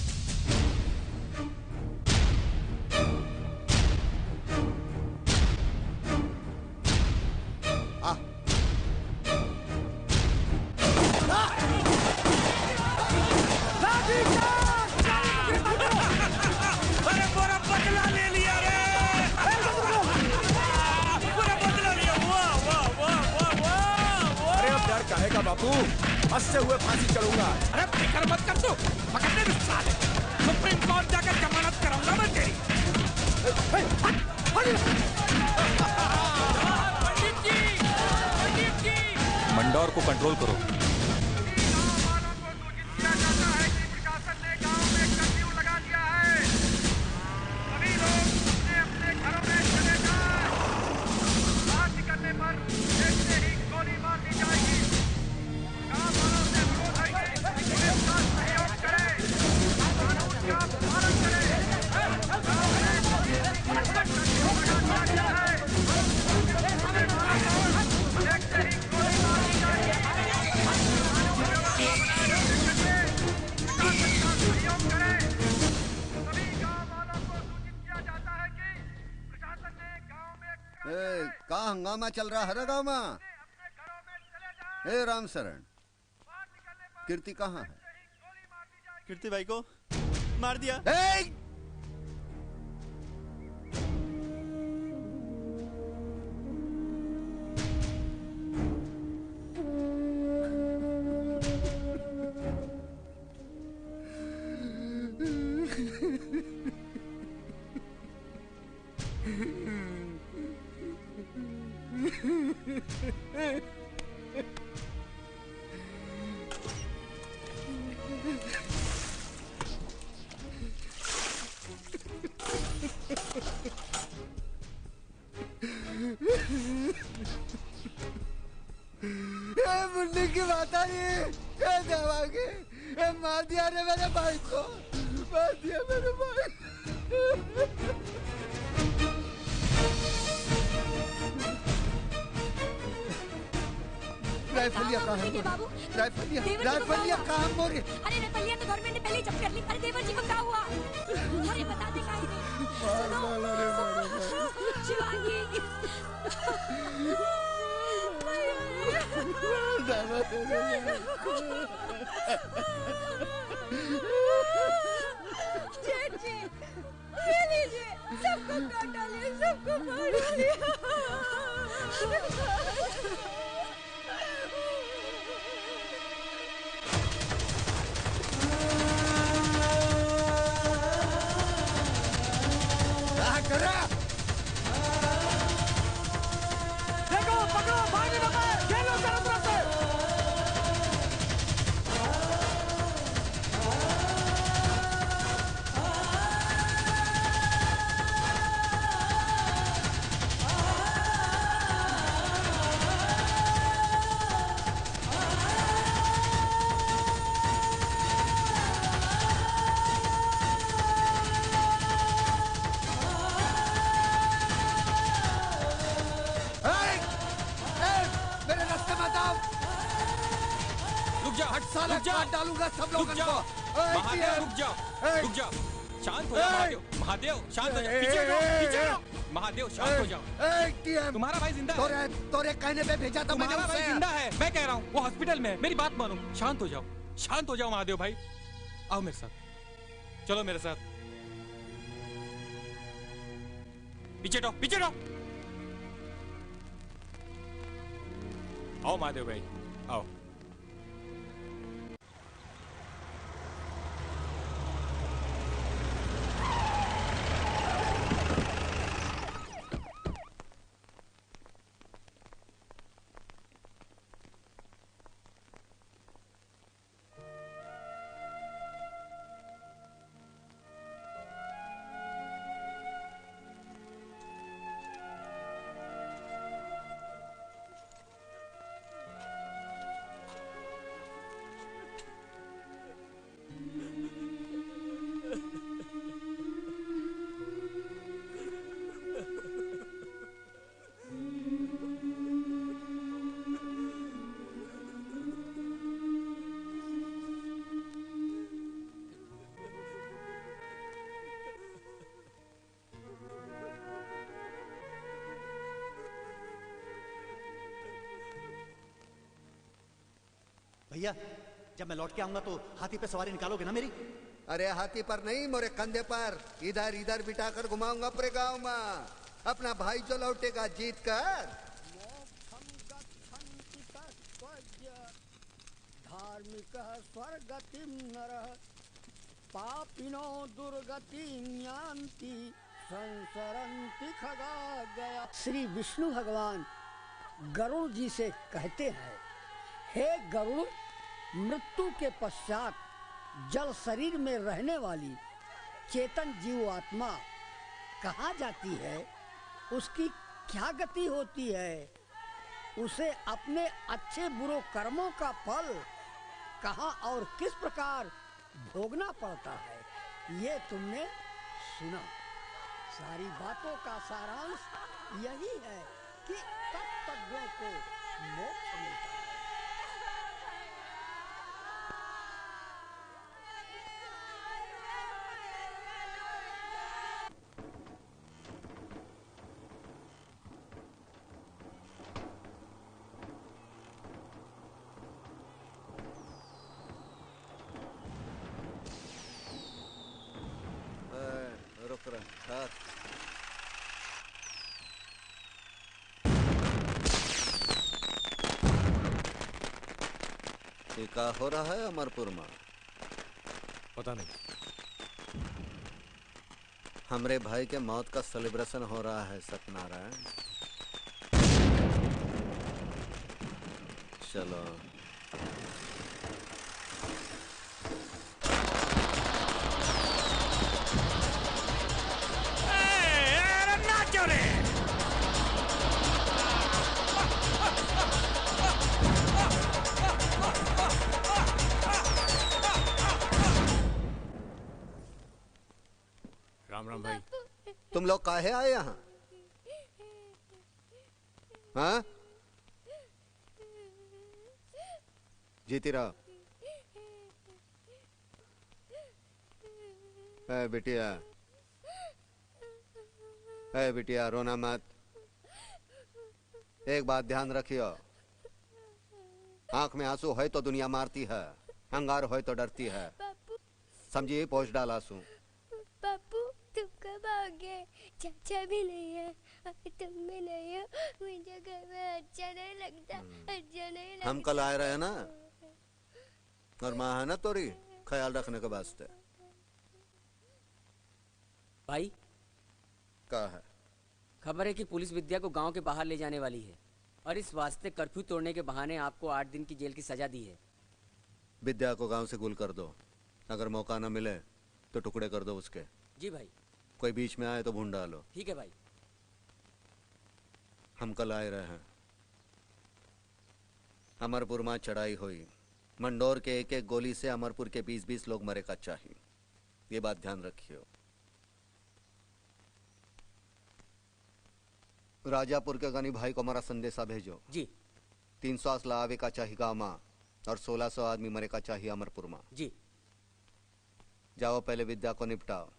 बापू हंसते हुए फांसी चढ़ूंगा। अरे फिक्र मत कर तू, पकड़ने दे साले। सुप्रीम कोर्ट जाकर जमानत कराऊंगा मैं तेरी। पंडित जी, मंडौर को कंट्रोल करो। कहाँ हंगामा चल रहा है गाँव में? ए राम शरण, कीर्ति कहाँ है? कीर्ति भाई को मार दिया। मुन्नी की बात आ रही है, मार दिया रे मेरे भाई को, मार दिया मेरे भाई। राइफलिया कहाँ है? राइफलिया कहाँ मोरे? अरे राइफलिया तो गवर्नमेंट ने पहले ही जब्त कर ली। अरे देवर जी को क्या हुआ? अरे बता दे काहे नहीं? शिवांगी जेठ जी, ये लीजिए, सबको काट डालिए, सबको मार डालिए। देखो, पकड़ो, भाई ने खेलो चारों तरफ से। जाओ, हट साले, रुक जाओ, काट डालूंगा सब लोगों रुक जाओ, को। ओए, महादेव ATM, रुक जाओ, ए, रुक जाओ, शांत हो जाओ महादेव, महादेव शांत हो जाओ, ए, पीछे हटो, ए, पीछे ए, हटो, महादेव शांत हो जाओ। ATM, तुम्हारा भाई जिंदा है। तोरे कहने पे भेजा था मैंने तुम्हारा भाई उसे। जिंदा है, मैं कह रहा हूँ, वो हॉस्पिटल में है, मेरी बात मानो, शांत हो जाओ, शांत हो जाओ महादेव भाई, आओ मेरे साथ, चलो मेरे साथ, पीछे हटो, पीछे हटो, आओ महादेव भाई, आओ। भैया जब मैं लौट के आऊंगा तो हाथी पे सवारी निकालोगे ना मेरी? अरे हाथी पर नहीं, मोरे कंधे पर, इधर इधर बिठा कर घुमाऊंगा पूरे गांव में। अपना भाई जो लौटेगा जीत कर। धार्मिक स्वर्गतिम नरः पापिनो दुर्गतिम यान्ति संसरन्ति खगादया। श्री विष्णु भगवान गरुड़ जी से कहते हैं, हे गरुड़, मृत्यु के पश्चात जल शरीर में रहने वाली चेतन जीव आत्मा कहाँ जाती है, उसकी क्या गति होती है, उसे अपने अच्छे बुरे कर्मों का फल कहाँ और किस प्रकार भोगना पड़ता है, ये तुमने सुना। सारी बातों का सारांश यही है कि तत्वज्ञों को मोक्ष मिलता है। रुक रहा क्या हो रहा है अमरपुर में? पता नहीं। हमरे भाई के मौत का सेलिब्रेशन हो रहा है सत्यनारायण। चलो नाचो रे। राम राम भाई। तुम लोग काहे आए यहाँ? हाँ? जीती रहो। ए बिटिया, ए बिटिया रोना मत। एक बात ध्यान रखियो, आंख में आंसू है तो दुनिया मारती है, अंगार हो तो डरती है। समझिए, पोंछ डाल आंसू। बापू तुम कब आओगे? चाचा भी नहीं है, तुम भी नहीं हो, मुझे घर में अच्छा नहीं लगता, अच्छा नहीं लगता। हम कल आए रहे ना, और माँ है ना तोरी, ख्याल रखने के वास्ते। भाई क्या है? खबर है कि पुलिस विद्या को गांव के बाहर ले जाने वाली है, और इस वास्ते कर्फ्यू तोड़ने के बहाने आपको 8 दिन की जेल की सजा दी है। विद्या को गांव से गुल कर दो, अगर मौका न मिले तो टुकड़े कर दो उसके। जी भाई। कोई बीच में आए तो भून डालो। ठीक है भाई। हम कल आए रहे हैं, अमरपुर में चढ़ाई हुई, मंडोर के एक एक गोली से अमरपुर के 20-20 लोग मरे का चाहिए, ये बात ध्यान रखियो। राजापुर के गनी भाई को हमारा संदेशा भेजो। जी। 300 असला आवे का चाहिए गाँव में, और 1600 आदमी मरे का चाहिए अमरपुर में। जी। जाओ पहले विद्या को निपटाओ।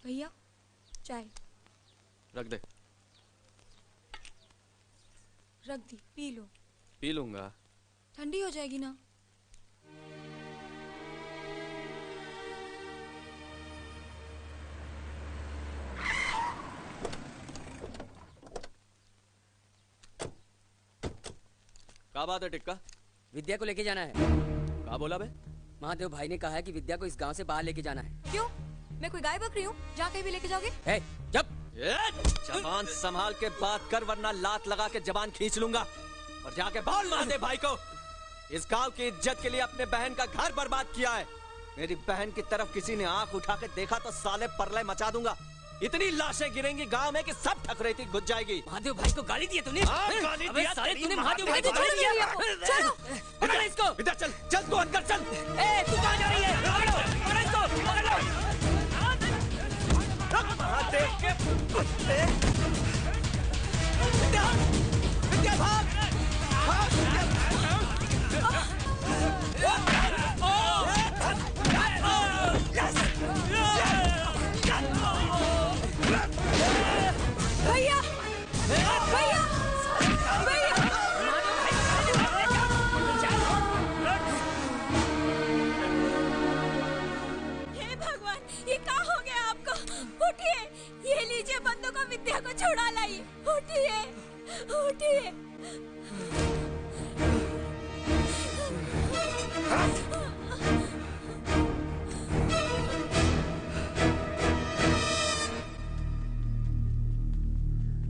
भैया चाय रख दे। रख दी, पी लो। पी लूंगा। ठंडी हो जाएगी ना। क्या बात है टिक्का? विद्या को लेके जाना है। क्या बोला बे? महादेव भाई ने कहा है कि विद्या को इस गांव से बाहर लेके जाना है। क्यों? मैं कोई गाय बकरी हूँ जहाँ कहीं भी लेके जाओगे? जबान संभाल के बात कर वरना लात लगा के जबान खींच लूंगा। और जाके बोल महादेव भाई को, इस गांव की इज्जत के लिए अपने बहन का घर बर्बाद किया है। मेरी बहन की तरफ किसी ने आंख उठा के देखा तो साले परलय मचा दूंगा। इतनी लाशें गिरेंगी गांव में कि सब ठकरेती घुस जाएगी। महादेव भाई को गाली दी है तूने? गाली दिया साले तूने महादेव भाई को गाली दिया। चलो पकड़ इसको। विद्या चल चल तू अंदर चल। ए तू कहां जा रही है? पकड़ इसको, पकड़ लो। महादेव के कुत्ते। विद्या विद्या भाग भाग भैया भैया हे भगवान, ये क्या हो गया आपको? उठिए, ये लीजिए बंदूक को, विद्या को छुड़ा लाइए। उठिए उठिए।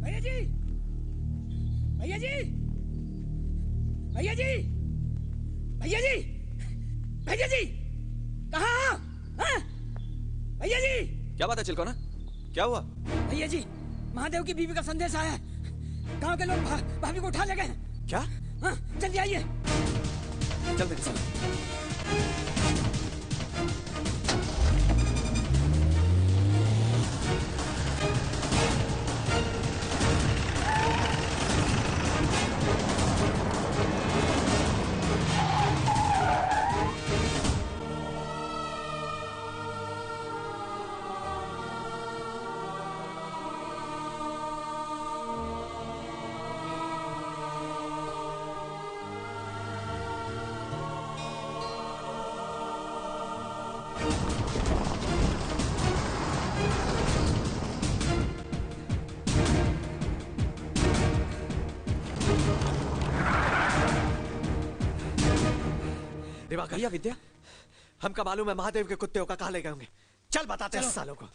भैया जी, भैया जी, भैया जी, भैया जी, भैया जी, कहाँ? भैया जी। क्या बात है चिलकोना? क्या हुआ? भैया जी, महादेव की बीवी का संदेश आया है। गांव के लोग भाभी को उठा ले गए। क्या? हाँ, जल्दी आइए। चल मेरे साथ। भैया विद्या, हमका मालूम है महादेव के कुत्ते का कहा ले गए होंगे। चल बताते हैं सालों को।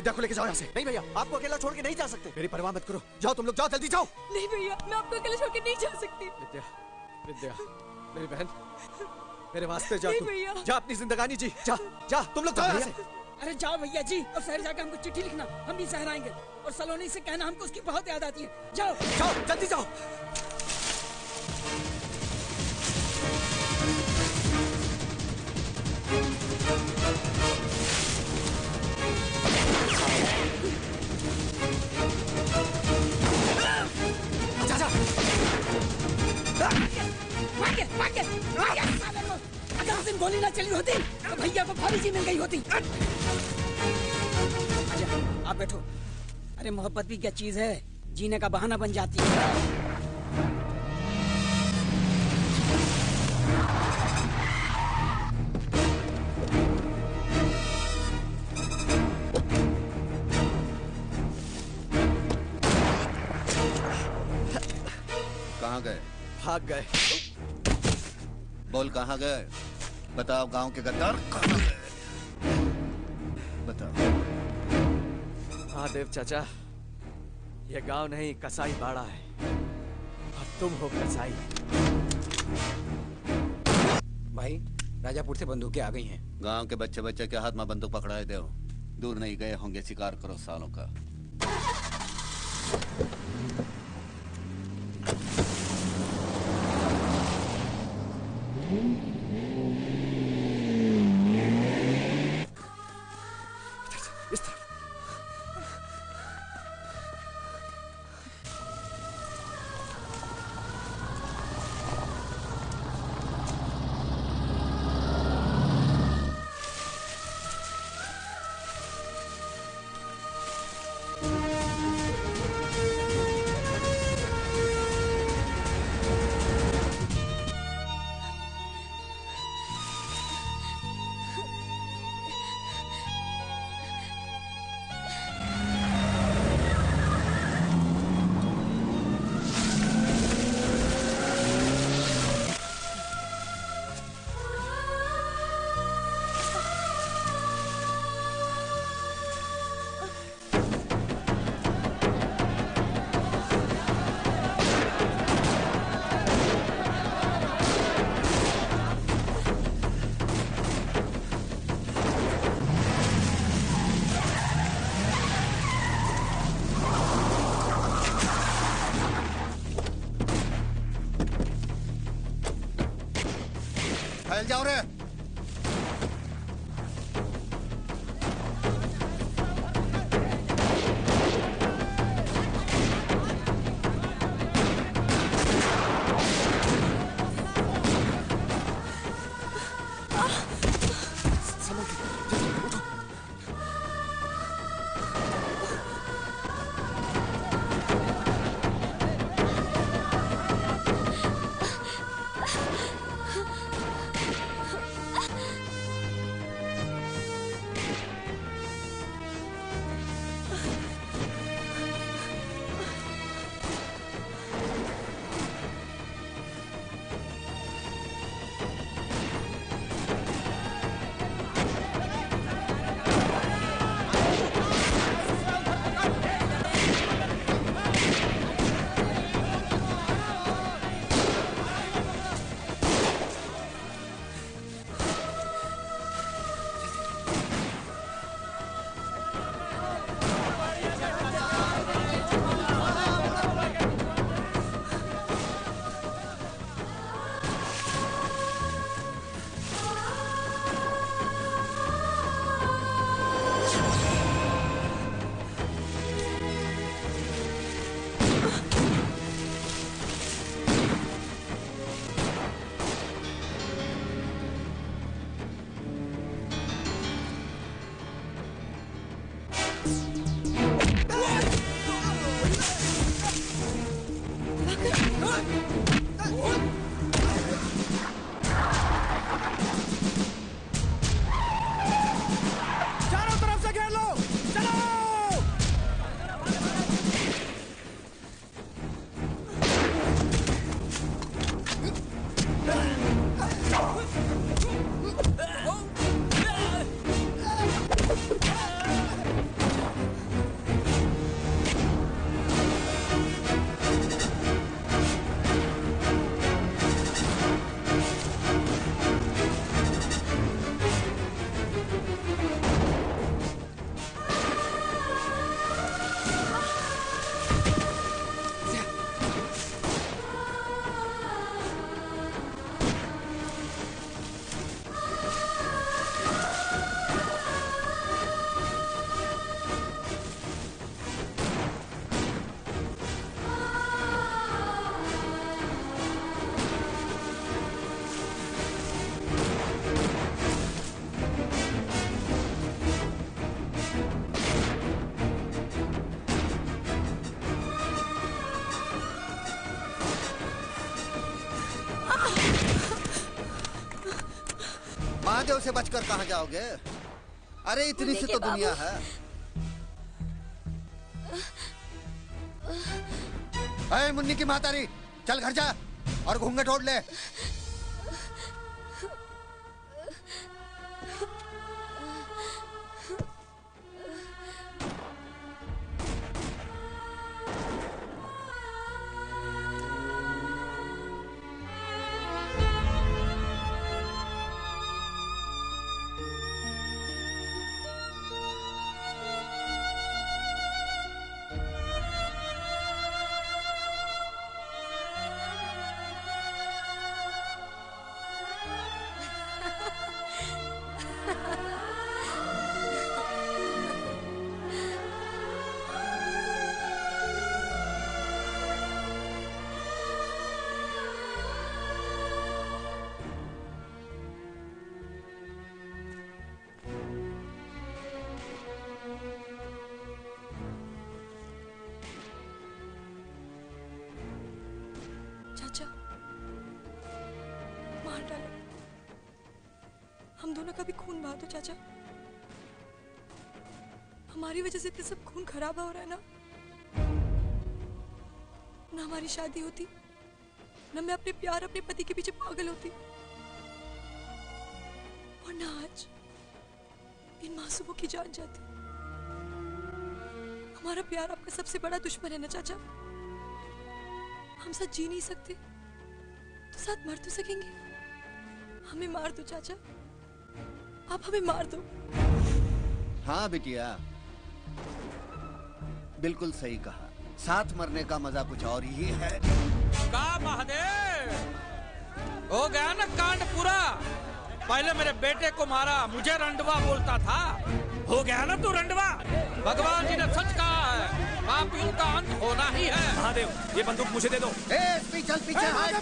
को लेके जाओ यहाँ से। नहीं भैया, आपको अकेला छोड़ के नहीं जा सकते। मेरी परवाह मत करो, जाओ तुम लोग, जाओ जल्दी जाओ। नहीं भैया, मैं आपको अकेले छोड़ के नहीं जा सकती। विद्या, विद्या, मेरी बहन, मेरे वास्ते जा नहीं तू, भैया। जा अपनी जिंदगानी जी, जा, जा तुम लोग जाओ यहाँ से। अरे जाओ भैया जी, और शहर जाकर हमको चिट्ठी लिखना, हम भी शहर आएंगे। और सलोनी से कहना हमको उसकी बहुत याद आती है। जाओ जाओ जल्दी जाओ। अगर उस दिन गोली ना चली होती तो भैया को भाभी जी मिल गई होती। बैठो। अरे मोहब्बत भी क्या चीज है, जीने का बहाना बन जाती है। कहाँ गए? भाग गए। बोल कहाँ गए? बताओ गांव के गद्दार कहाँ गए? बताओ। महादेव चाचा, ये गांव नहीं कसाई बाड़ा है और तुम हो कसाई। भाई राजापुर से बंदूकें आ गई हैं। गांव के बच्चे बच्चे के हाथ में बंदूक पकड़ाए दो। दूर नहीं गए होंगे शिकार करो सालों का। इस तरफ। फैल जाओ रे। महादेव से बचकर कहाँ जाओगे? अरे इतनी सी तो दुनिया है। अरे मुन्नी की मातारी, चल घर जा और घूंघट ओढ़ ले। चाचा, मार डालो। हम दोनों का भी खून बहा दो चाचा। हमारी वजह से सब खून खराब हो रहा है ना। ना हमारी शादी होती, ना मैं अपने प्यार अपने पति के पीछे पागल होती, और ना आज इन मासूमों की जान जाती। हमारा प्यार आपका सबसे बड़ा दुश्मन है ना चाचा। हम साथ जी नहीं सकते तो साथ मर तो सकेंगे। हमें मार दो चाचा, आप हमें मार दो। हाँ बिटिया, बिल्कुल सही कहा। साथ मरने का मजा कुछ और ही है। का महादेव, हो गया ना कांड पूरा। पहले मेरे बेटे को मारा, मुझे रंडवा बोलता था। हो गया ना तू रंडवा। भगवान जी ने सच कहा है, पापियों का अंत होना ही है। महादेव, ये बंदूक मुझे दे दो। चल पीछे हट।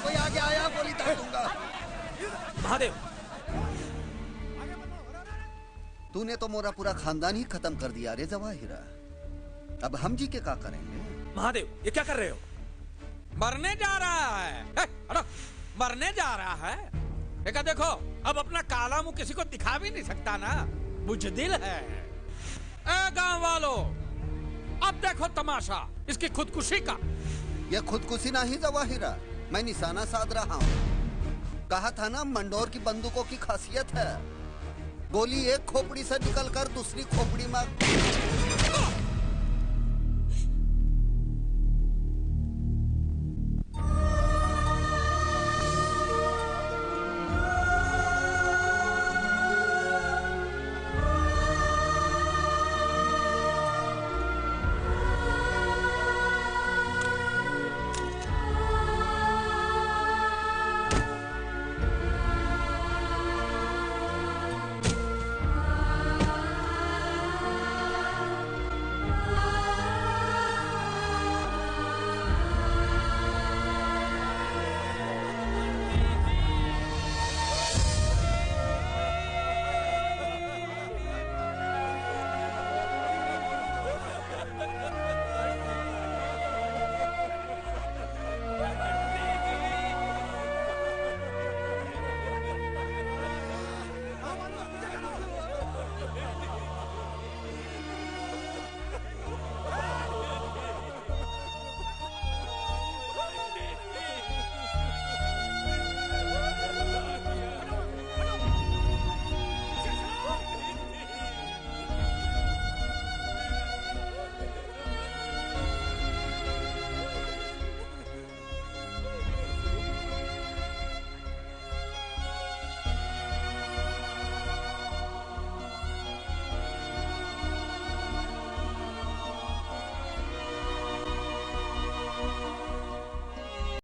कोई आगे आया गोली दाग दूंगा। महादेव, तूने तो मोरा पूरा खानदान ही खत्म कर दिया रे जवाहिरा। अब हम जी के क्या करेंगे? महादेव, ये क्या कर रहे हो? मरने जा रहा है। मरने जा रहा है। देखा देखो, अब अपना काला मुंह किसी को दिखा भी नहीं सकता ना। बुजदिल है। ए गांव वालों, अब देखो तमाशा इसकी खुदकुशी का। ये खुदकुशी नहीं जवाहिरा, मैं निशाना साध रहा हूँ। कहा था ना, मंडोर की बंदूकों की खासियत है, गोली एक खोपड़ी से निकलकर दूसरी खोपड़ी में